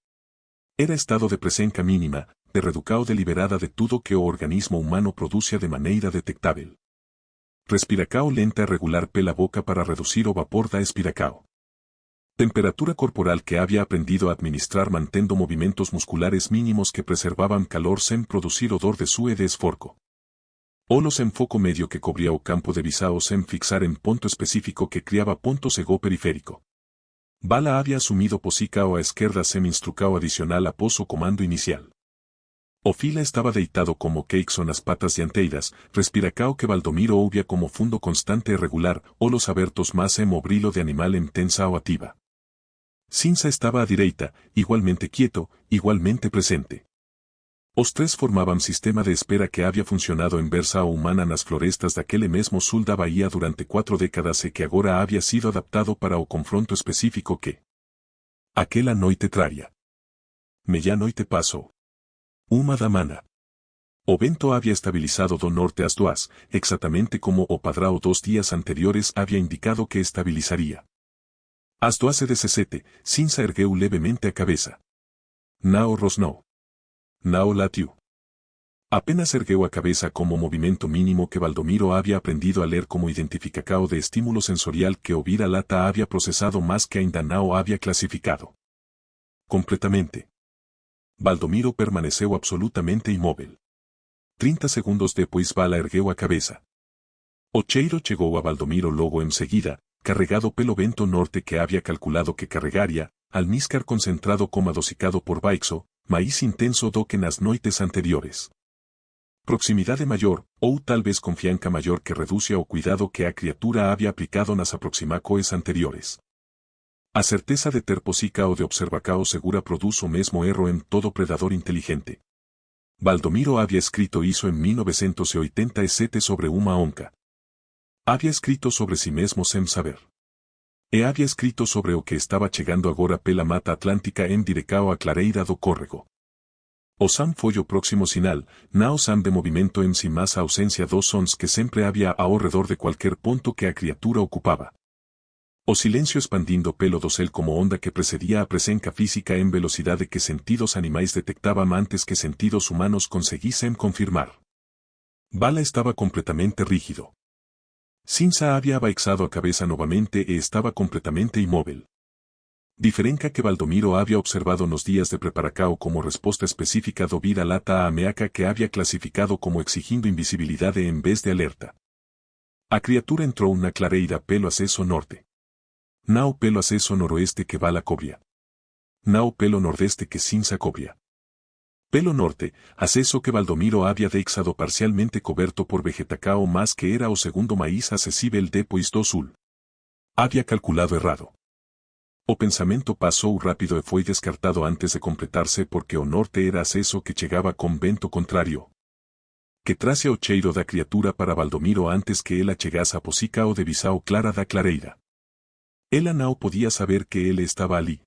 Era estado de presença mínima, de reducao deliberada de tudo que o organismo humano produzia de maneira detectável. Respiracao lenta e regular pela boca para reduzir o vapor da expiracao. Temperatura corporal que havia aprendido a administrar mantendo movimentos musculares mínimos que preservavam calor sem produzir odor de sue e de esforco. Olos en foco medio que cobría o campo de visao sem fixar en ponto específico que criaba ponto cego periférico. Bala había asumido posicao a esquerda sem instrucao adicional após o comando inicial. O fila estaba deitado como Keixo nas patas dianteiras, respiracao que Baldomiro ouvia como fundo constante e regular, olos abertos mas em obrilo de animal en tensa o ativa. Cinza estaba à direita, igualmente quieto, igualmente presente. Os três formavam sistema de espera que havia funcionado em versa humana nas florestas daquele mesmo sul da Bahia durante 4 décadas e que agora havia sido adaptado para o confronto específico que aquela noite traria. Meia-noite passou. Uma da mana. O vento havia estabilizado do norte às 2, exatamente como o padrão 2 dias anteriores havia indicado que estabilizaria. Às 2:17, Cinza ergueu levemente a cabeça. Não rosnou. Não latiu. Apenas ergueu a cabeça como movimento mínimo que Baldomiro havia aprendido a ler como identificacao de estímulo sensorial que o vira-lata havia processado mas que ainda não havia classificado. Completamente. Baldomiro permaneceu absolutamente imóvel. 30 segundos depois Bala ergueu a cabeça. O cheiro chegou a Baldomiro logo em seguida, carregado pelo vento norte que havia calculado que carregaria, almíscar concentrado como adocicado por Baixo, mais intenso do que nas noites anteriores. Proximidade maior, ou talvez confiança maior que reduce o cuidado que a criatura havia aplicado nas aproximacoes anteriores. A certeza de ter posicao de observacao segura produz o mesmo erro en todo predador inteligente. Baldomiro havia escrito isso em 1987 sobre uma onca. Havia escrito sobre si mesmo sem saber. E havia escrito sobre o que estava chegando agora pela Mata Atlântica em direção à clareira do córrego. O Sam foi o próximo sinal, não Sam de movimento em si, mas a ausência dos sons que sempre havia ao redor de qualquer ponto que a criatura ocupava. O silêncio expandindo pelo dosel como onda que precedia a presença física em velocidade que sentidos animais detectavam antes que sentidos humanos conseguissem confirmar. Bala estava completamente rígido. Cinza havia abaixado a cabeça novamente e estava completamente imóvel. Diferença que Baldomiro havia observado nos dias de preparacao como resposta específica do vida lata a ameaça que havia classificado como exigindo invisibilidade em vez de alerta. A criatura entrou na clareira pelo acesso norte. Não pelo acesso noroeste que Bala cobria. Não pelo nordeste que Cinza cobria. Pelo norte, acesso que Baldomiro havia deixado parcialmente coberto por vegetacao mas que era o segundo maíz acessível depois do sul. Havia calculado errado. O pensamento passou rápido e foi descartado antes de completar-se porque o norte era acesso que chegava com vento contrário. Que trace o cheiro da criatura para Baldomiro antes que ela chegasse a Posicao de visão clara da clareira. Ela não podia saber que ele estava ali.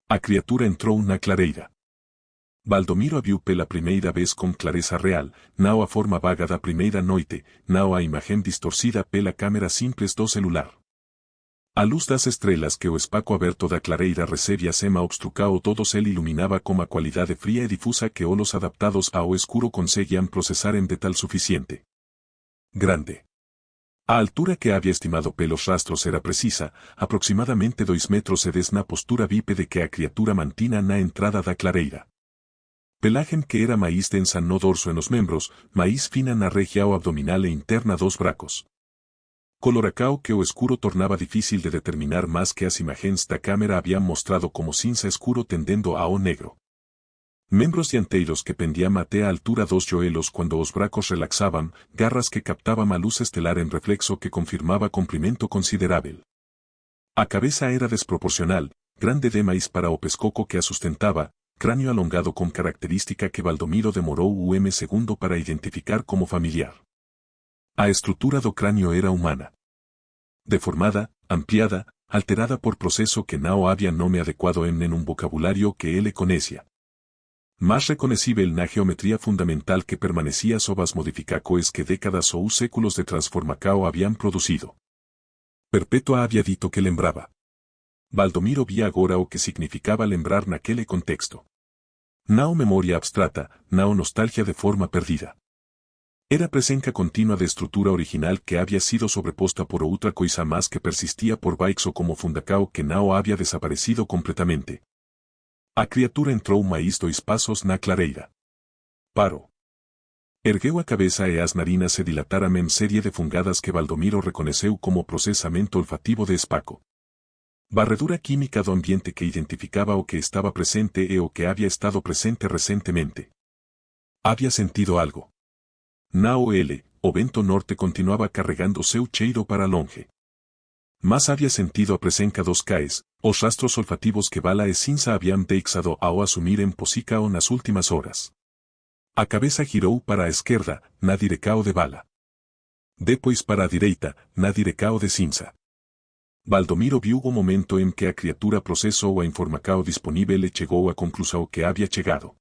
A criatura entrou na clareira. Baldomiro a viu pela primeira vez com clareza real, não a forma vaga da primeira noite, não a imagem distorcida pela câmera simples do celular. A luz das estrelas que o espaco aberto da clareira recebia sema obstrucao todo ele iluminava com a qualidade fria e difusa que olhos adaptados ao escuro conseguiam processar em detal suficiente. Grande. A altura que havia estimado pelos rastros era precisa, aproximadamente 2 metros e na postura bípede que a criatura mantina na entrada da clareira. Pelagem que era maíz densa no dorso e nos membros, maíz fina na região abdominal e interna dos bracos. Coloracao que o escuro tornava difícil de determinar mas que as imagens da câmera haviam mostrado como cinza escuro tendendo ao negro. Membros dianteiros que pendiam até a altura dos joelhos quando os bracos relaxavam, garras que captavam a luz estelar em reflexo que confirmava comprimento considerável. A cabeça era desproporcional, grande demais para o pescoço que a sustentava, crânio alongado com característica que Baldomiro demorou segundo para identificar como familiar. A estrutura do crânio era humana. Deformada, ampliada, alterada por proceso que não havia nome adequado em nenhum vocabulário que ele conhecia. Mas reconhecível na geometria fundamental que permanecia sob as modificações que décadas ou séculos de transformacao haviam produzido. Perpétua havia dito que lembrava. Baldomiro via agora o que significava lembrar naquele contexto. Não memória abstrata, não nostalgia de forma perdida. Era presença contínua de estrutura original que havia sido sobreposta por outra coisa mais que persistia por baixo como fundacao que não havia desaparecido completamente. A criatura entrou mais 2 passos na clareira. Parou. Ergueu a cabeça e as narinas se dilataram em série de fungadas que Baldomiro reconheceu como processamento olfativo de espaco. Barredura química do ambiente que identificava o que estava presente e o que havia estado presente recentemente. Havia sentido algo. Não ele, o vento norte continuava carregando seu cheiro para longe. Mas havia sentido a presença dos cais, os rastros olfativos que Bala e Cinza haviam deixado ao assumir em Posicao nas últimas horas. A cabeça girou para a esquerda, na direção de Bala. Depois para a direita, na direção de Cinza. Baldomiro viu o momento em que a criatura processou a informação disponível e chegou à conclusão que havia chegado.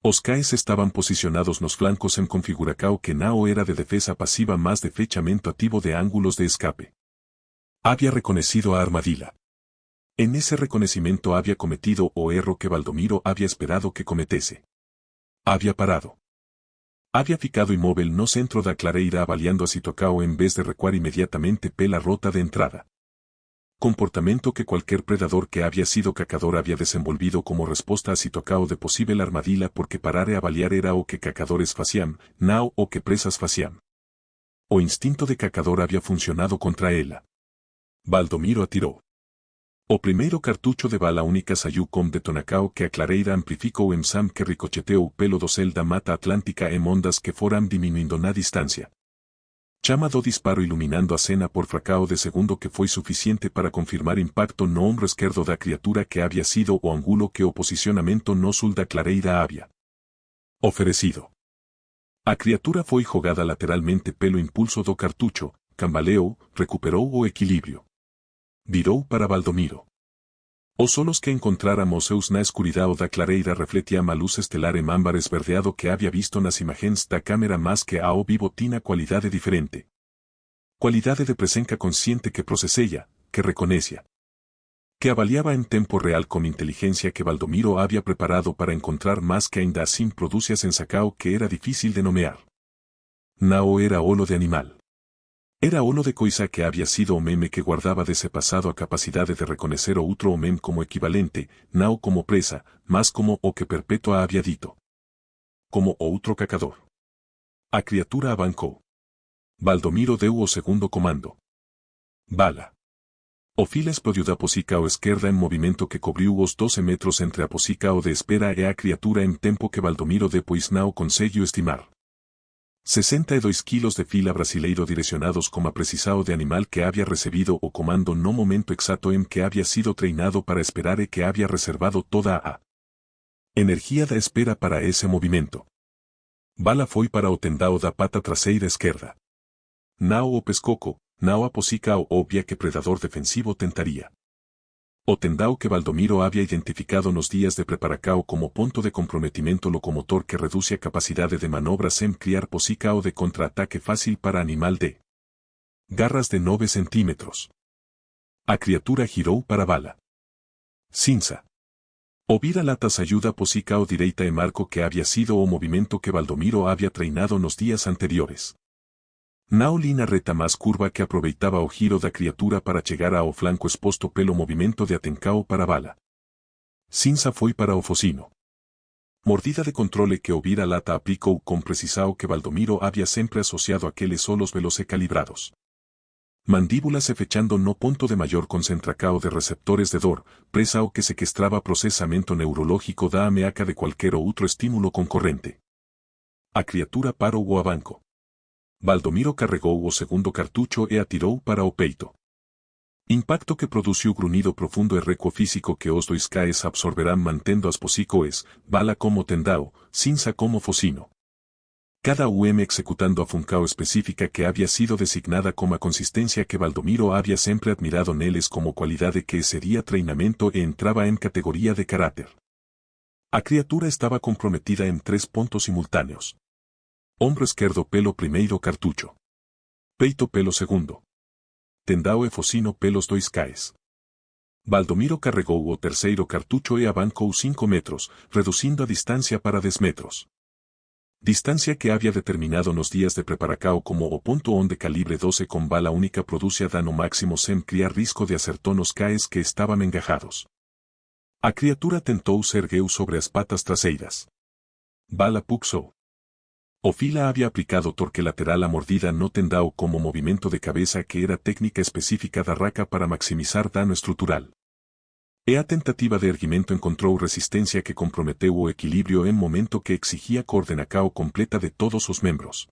Os cais estavam posicionados nos flancos em configuração que não era de defesa passiva mas de fechamento ativo de ângulos de escape. Havia reconhecido a armadilha. En esse reconhecimento havia cometido o erro que Baldomiro havia esperado que cometesse. Havia parado. Havia ficado imóvel no centro da clareira avaliando a situação em vez de recuar imediatamente pela rota de entrada. Comportamento que qualquer predador que havia sido cacador havia desenvolvido como resposta a situação de possível armadilha porque parar e avaliar era o que cacadores faciam, não o que presas faciam. O instinto de cacador havia funcionado contra ela. Baldomiro atirou. O primeiro cartucho de bala única saiu com detonacao que a clareira amplificou em Sam que ricocheteou pelo dosel da Mata Atlântica em ondas que foram diminuindo na distância. Chama do disparo iluminando a cena por fracao de segundo que foi suficiente para confirmar impacto no ombro esquerdo da criatura que havia sido o ângulo que o posicionamento no sul da clareira havia. Oferecido. A criatura foi jogada lateralmente pelo impulso do cartucho, cambaleou, recuperou o equilíbrio. Virou para Valdomiro. Os solos que encontráramos eus na escuridão da clareira refletían a luz estelar em ámbar esverdeado que había visto nas imagens da câmera mas que ao vivo tinha qualidade diferente. Qualidade de presença consciente que processeia, que reconhecia. Que avaliaba en tempo real con inteligencia que Valdomiro había preparado para encontrar más que ainda assim producía sensacao que era difícil de nomear. Nao era olo de animal. Era olo de coisa que había sido o meme que guardaba dese pasado a capacidade de reconocer o outro o mem como equivalente, nao como presa, más como o que Perpetua había dito. Como o outro cacador. A criatura abancou. Valdomiro deu o segundo comando. Bala. O fila explodiu da posicao esquerda en movimento que cobriu os 12 metros entre a posicao de espera e a criatura en tempo que Valdomiro depois não conseguiu estimar. 62 kilos de fila brasileiro direcionados como a precisao de animal que había recebido o comando no momento exacto en que había sido treinado para esperar e que había reservado toda a energía da espera para ese movimento. Bala foi para o tendao da pata traseira esquerda. Nao o pescoco, nao a posicao obvia que predador defensivo tentaría. O tendao que Valdomiro había identificado nos días de preparacao como ponto de comprometimento locomotor que reduce a capacidade de manobra sem criar posicao de contraataque fácil para animal de garras de 9 centímetros. A criatura girou para Bala. Cinza. O vira-latas ayuda posicao direita e marco que había sido o movimento que Valdomiro había treinado nos días anteriores. Nao lina reta más curva que aproveitaba o giro da criatura para chegar ao flanco exposto pelo movimento de atencao para Bala. Cinza foi para o focino. Mordida de controle que o vira-lata aplicou con precisao que Valdomiro había sempre asociado aqueles solos veloce calibrados. Mandíbulas e fechando no ponto de maior concentracao de receptores de dor, presa o que sequestraba procesamento neurológico da ameaca de qualquer outro estímulo concorrente. A criatura parou o abanco. Valdomiro carregou o segundo cartucho e atirou para o peito. Impacto que produciu grunido profundo e recuo físico que os dois caes absorberán mantendo as posicoes, Bala como tendao, cinza como focino. Cada UM executando a funcao específica que había sido designada como a consistencia que Valdomiro había sempre admirado neles como cualidade que sería treinamento e entraba en categoría de carácter. A criatura estaba comprometida en 3 pontos simultáneos. Ombro esquerdo pelo primeiro cartucho. Peito pelo segundo. Tendao e focino pelos dois caes. Valdomiro carregou o terceiro cartucho e abancou 5 metros, reducindo a distancia para 10 metros. Distancia que había determinado nos días de preparacao como o ponto onde calibre 12 con bala única produce dano máximo sem criar risco de acertar nos caes que estaban engajados. A criatura tentou se ergueu sobre as patas traseiras. Bala puxou. O fila había aplicado torque lateral a mordida no tendao como movimento de cabeza que era técnica específica da raca para maximizar dano estrutural. E a tentativa de erguimento encontrou resistencia que comprometeu o equilibrio en momento que exigía coordenacao completa de todos os membros.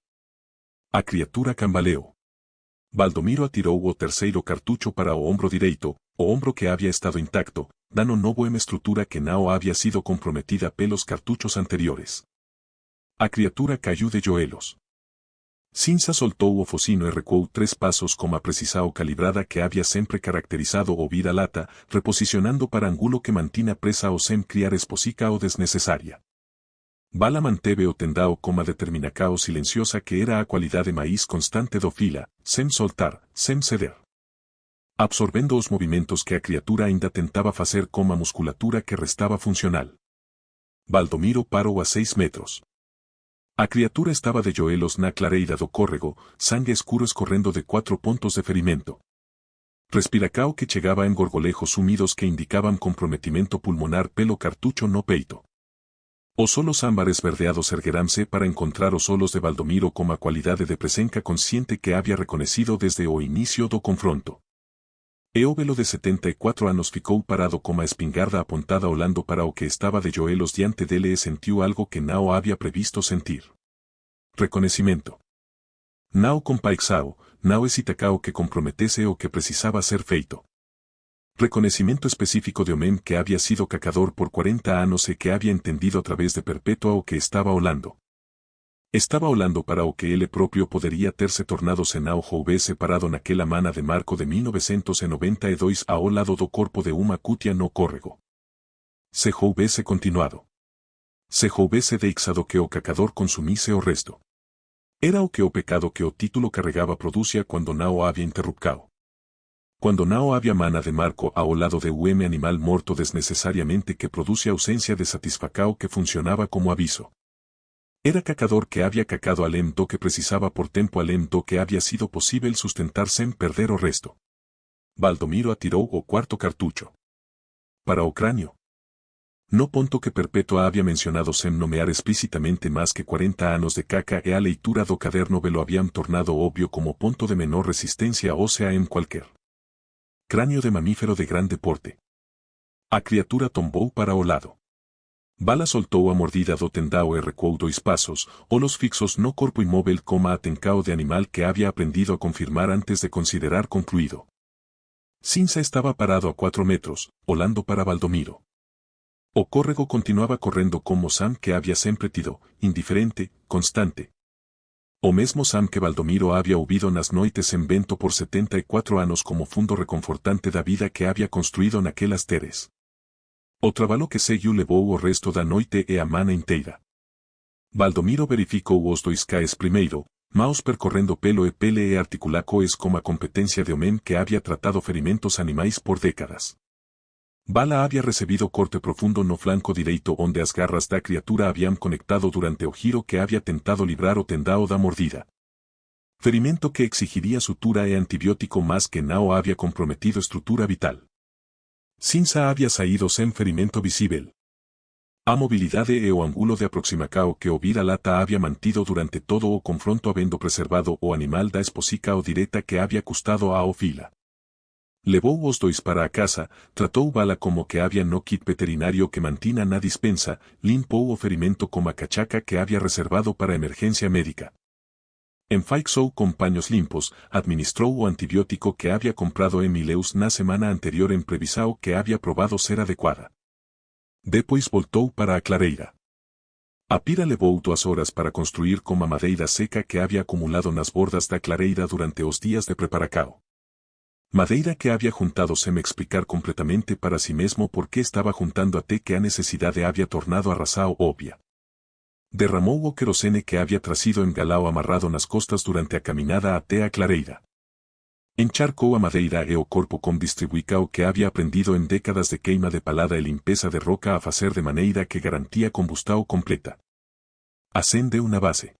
A criatura cambaleou. Valdomiro atirou o terceiro cartucho para o ombro direito, o ombro que había estado intacto, dano novo en estrutura que não había sido comprometida pelos cartuchos anteriores. A criatura caiu de joelhos. Cinza soltou o focino e recuou 3 pasos como a precisao calibrada que había sempre caracterizado o vira-lata, reposicionando para ángulo que mantina presa o sem criar exposicao desnecesaria. Bala manteve o tendao como a determinacao silenciosa que era a cualidade máis constante do fila, sem soltar, sem ceder. Absorbendo os movimentos que a criatura ainda tentaba facer como a musculatura que restaba funcional. Valdomiro parou a 6 metros. A criatura estaba de joelhos na clareira do córrego, sangue escuro escorrendo de 4 pontos de ferimento. Respiracao que chegaba en gorgolejos húmidos que indicaban comprometimento pulmonar pelo cartucho no peito. Os solos ámbares verdeados ergueránse para encontrar os solos de Valdomiro como a cualidade de presenca consciente que había reconhecido desde o inicio do confronto. E o velo de 74 anos ficou parado como a espingarda apontada olhando para o que estaba de joelhos diante dele e sentiu algo que não había previsto sentir. Reconhecimento. Não compaixao, não hesitacao que comprometese o que precisaba ser feito. Reconocimiento específico de Omem que había sido cacador por 40 anos e que había entendido a través de Perpetua o que estaba olando. Estaba olando para o que ele próprio poderia ter se tornado se não houvesse parado naquela mana de marco de 1992 ao lado do corpo de uma cutia no córrego. Se houvesse continuado. Se houvesse deixado que o cacador consumisse o resto. Era o que o pecado que o título carregaba producia quando não havia interrupcado. Quando não havia mana de marco ao lado de um animal morto desnecesariamente que produce ausência de satisfacao que funcionava como aviso. Era cacador que había cacado além do que precisaba por tempo além do que había sido possível sustentar sem perder o resto. Baldomiro atirou o quarto cartucho. Para o cráneo. No ponto que Perpetua había mencionado sem nomear explícitamente más que 40 anos de caca e a leitura do caderno lo habían tornado obvio como ponto de menor resistencia ósea en cualquier. Cráneo de mamífero de grande porte. A criatura tombou para o lado. Bala soltou a mordida do tendao e recuou 2 pasos, olos fixos no corpo imóvel como atencao de animal que había aprendido a confirmar antes de considerar concluído. Cinza estaba parado a 4 metros, olando para Baldomiro. O córrego continuaba correndo como Sam que había sempre tido, indiferente, constante. O mesmo Sam que Baldomiro había ouvido nas noites en vento por 74 anos como fundo reconfortante da vida que había construído naquelas teres. O traballo que seguiu levou o resto da noite e a mana inteira. Baldomiro verificou os 2 caes primeiro, maos percorrendo pelo e pele e articulacoes como a competencia de Omem que había tratado ferimentos animais por décadas. Bala había recibido corte profundo no flanco direito onde as garras da criatura habían conectado durante o giro que había tentado librar o tendao da mordida. Ferimento que exigiría sutura e antibiótico más que não había comprometido estrutura vital. Cinza había saído sem ferimento visível. A mobilidade e o ángulo de aproximacao que o vira-lata había mantido durante todo o confronto habendo preservado o animal da esposica o direta que había custado ao fila. Levou os 2 para a casa, tratou Bala como que había no kit veterinario que mantina na dispensa, limpou o ferimento como a cachaca que había reservado para emergencia médica. Enfaixou con paños limpos, administrou o antibiótico que había comprado Emileus na semana anterior en previsao que había probado ser adecuada. Depois voltou para a clareira. A pira levou 2 horas para construir como a madeira seca que había acumulado nas bordas da clareira durante os días de preparacao. Madeira que había juntado sem explicar completamente para si mesmo por que estaba juntando até que a necesidade había tornado a razao obvia. Derramou o querosene que había trazido engalao amarrado nas costas durante a caminada até a clareira. Encharcou a madeira e o corpo com distribuicao que había aprendido en décadas de queima de palada e limpeza de roca a facer de maneira que garantía combustao completa. Acende una base.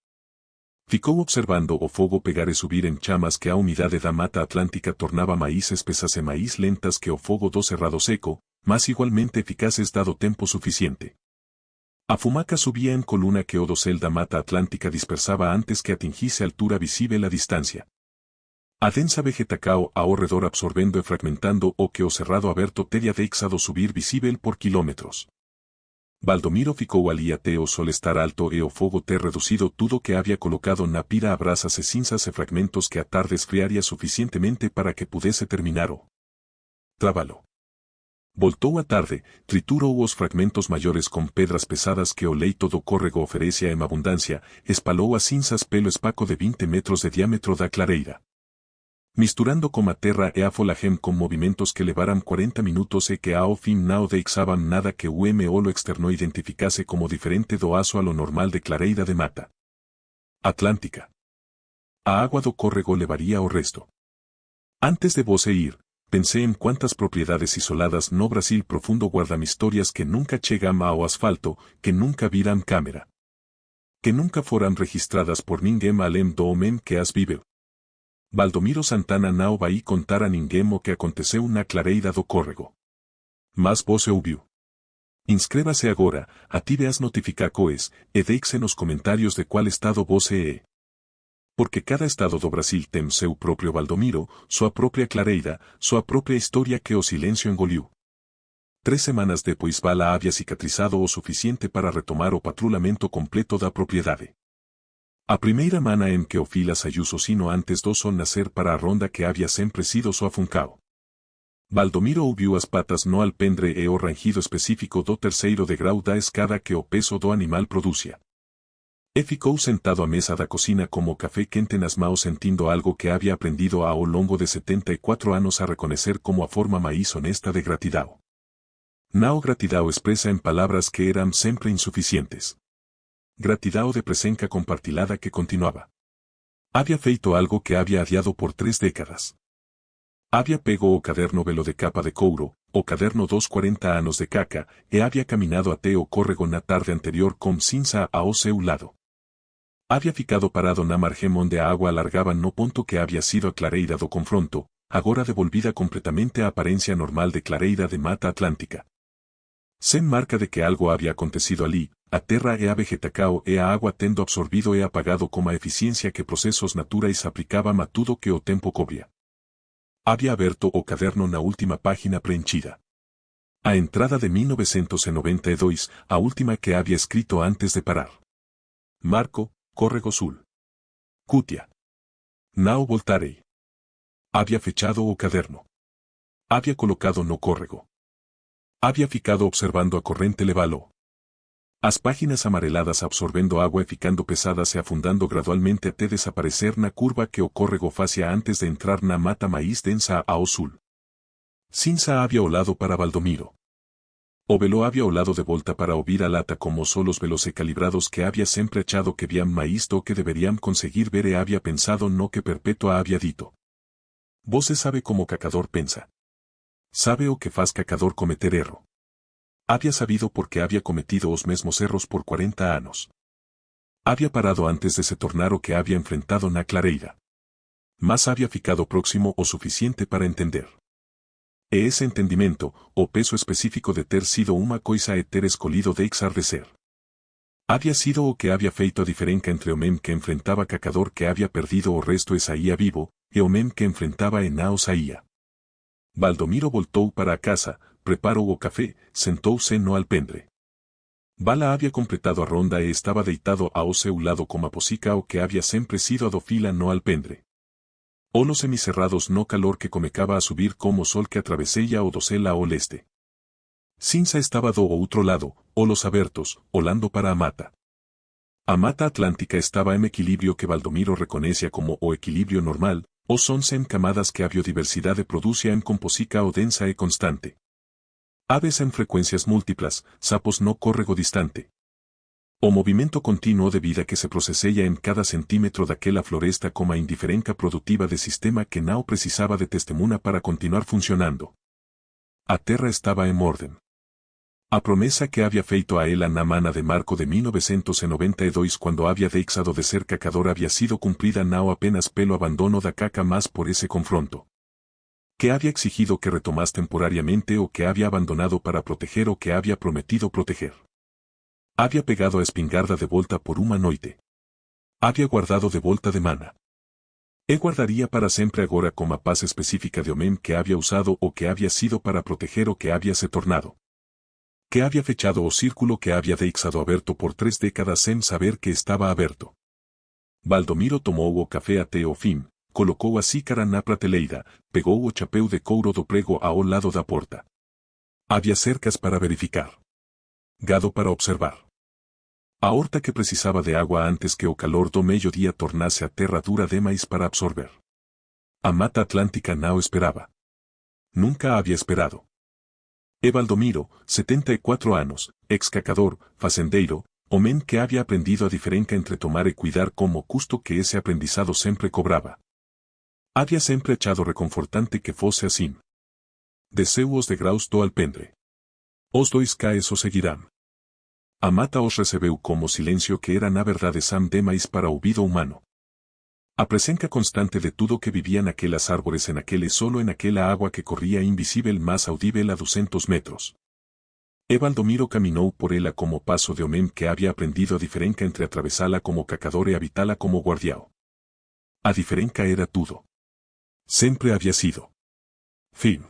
Ficou observando o fogo pegar e subir en chamas que a umidade da mata atlántica tornaba maíz espesas e maíz lentas que o fogo do cerrado seco, mas igualmente eficaces dado tempo suficiente. A fumaca subía en coluna que o dosel da mata atlántica dispersaba antes que atingise altura visible a distancia. A densa vegetacao ao redor absorbendo e fragmentando o que o cerrado aberto teria deixado subir visible por kilómetros. Baldomiro ficou ali até o sol estar alto e o fogo ter reducido tudo que había colocado na pira a brasas e cinzas e fragmentos que a tarde esfriaria suficientemente para que pudese terminar o traballo. Voltou a tarde, triturou os fragmentos maiores com pedras pesadas que o leito do córrego oferecia en abundancia, espalou as cinzas pelo espaco de 20 metros de diámetro da clareira. Misturando com a terra e a folagem com movimentos que levaram 40 minutos e que ao fim não deixavam nada que o MO externo identificase como diferente do aço a lo normal de clareira de mata atlántica. A água do córrego levaria o resto. Antes de você ir, pensé en cuántas propiedades isoladas no Brasil profundo guardam historias que nunca chegam ao asfalto, que nunca viram cámara. Que nunca foram registradas por ninguém além do homem que as viveu. Baldomiro Santana não vai contar a ninguém o que aconteceu na clareira do córrego. Mas você ouviu. Inscreva-se agora, ative as notificações, e deixe nos comentários de qual estado você é. Porque cada estado do Brasil tem seu próprio Baldomiro, sua própria clareira, sua própria história que o silêncio engoliu. 3 semanas depois Bala havia cicatrizado o suficiente para retomar o patrulhamento completo da propriedade. A primeira mana em que o fila saiu sozinho antes do sol nascer para a ronda que havia sempre sido sua funcao. Baldomiro ouviu as patas no alpendre e o rangido específico do terceiro degrau da escada que o peso do animal producia. E ficou sentado à mesa da cocina como café quente nas mãos sentindo algo que había aprendido ao longo de 74 anos a reconocer como a forma mais honesta de gratidão. Não gratidão expresa em palavras que eram sempre insuficientes. Gratidão de presença compartilhada que continuava. Había feito algo que había adiado por 3 décadas. Había pego o caderno velo de capa de couro, o caderno dos 40 anos de caca, e había caminado até o córrego na tarde anterior com Cinza ao seu lado. Había ficado parado na margem onde a água alargaba no ponto que había sido a clareira do confronto, agora devolvida completamente a aparência normal de clareira de Mata Atlântica. Sem marca de que algo había acontecido ali, a terra e a vegetacao e a água tendo absorbido e apagado com a eficiência que processos naturais aplicavam a tudo que o tempo cobria. Había aberto o caderno na última página preenchida. A entrada de 1992, a última que había escrito antes de parar. Marco, Córrego Sul. Cutia. Não voltarei. Había fechado o caderno. Había colocado no córrego. Había ficado observando a corrente levalo. As páginas amareladas absorvendo agua e ficando pesadas e afundando gradualmente até desaparecer na curva que o córrego facia antes de entrar na mata mais densa ao sul. Cinza había olado para Baldomiro. O velo había olado de volta para ouvir a lata como só os velos e calibrados que había sempre achado que viam máis do que deberían conseguir ver e había pensado no que Perpetua había dito. Você sabe como cacador pensa. Sabe o que faz cacador cometer erro. Había sabido porque había cometido os mesmos erros por 40 anos. Había parado antes de se tornar o que había enfrentado na clareira. Mas había ficado próximo o suficiente para entender. E ese entendimento, o peso específico de ter sido uma coisa e ter escolhido deixar de ser. Había sido o que había feito a diferença entre o mem que enfrentaba cacador que había perdido o resto e saía vivo, e o mem que enfrentaba e não saía. Baldomiro voltou para a casa, preparou o café, sentou-se no alpendre. Bala había completado a ronda e estaba deitado ao seu lado como a posica o que había sempre sido a do fila no alpendre. Olos semicerrados no calor que comecaba a subir como o sol que atravesseia o dosel ao leste. Cinza estaba do outro lado, olos abertos, olando para a mata. A Mata Atlântica estaba en equilibrio que Baldomiro reconoce como o equilibrio normal, o son 100 camadas que a biodiversidade produce en composica o densa e constante. Aves en frecuencias múltiplas, sapos no córrego distante. O movimento continuo de vida que se processeia en cada centímetro daquela floresta como a indiferenca produtiva de sistema que não precisaba de testemunha para continuar funcionando. A terra estaba en orden. A promesa que había feito a ela na mana de marco de 1992 quando había deixado de ser cacador había sido cumprida não apenas pelo abandono da caca mas por ese confronto. Que había exigido que retomas temporariamente o que había abandonado para proteger o que había prometido proteger. Había pegado a espingarda de volta por uma noite. Había guardado de volta de mana. E guardaría para sempre agora como a paz específica de homem que había usado o que había sido para proteger o que había se tornado. Que había fechado o círculo que había deixado aberto por 3 décadas sem saber que estaba aberto. Baldomiro tomou o café até o fim, colocou a xícara na prateleira, pegou o chapéu de couro do prego ao lado da porta. Había cercas para verificar. Gado para observar. A horta que precisaba de agua antes que o calor do meio-dia tornase a terra dura demais para absorber. A Mata Atlântica não esperaba. Nunca había esperado. E Baldomiro, 74 anos, ex-cacador, fazendeiro, homem que había aprendido a diferença entre tomar e cuidar como custo que ese aprendizado sempre cobraba. Había sempre achado reconfortante que fosse assim. Desceu os degraus do alpendre. Os 2 caes o seguirán. A mata os recebeu como silencio que era na verdade sam demais para o ouvido humano. A presença constante de tudo que vivía naquelas árvores en aquele solo en aquela agua que corría invisível más audible a 200 metros. E Baldomiro caminou por ela como paso de homem que había aprendido a diferença entre atravesala como cacador e habitala como guardião. A diferença era tudo. Sempre había sido. Fin.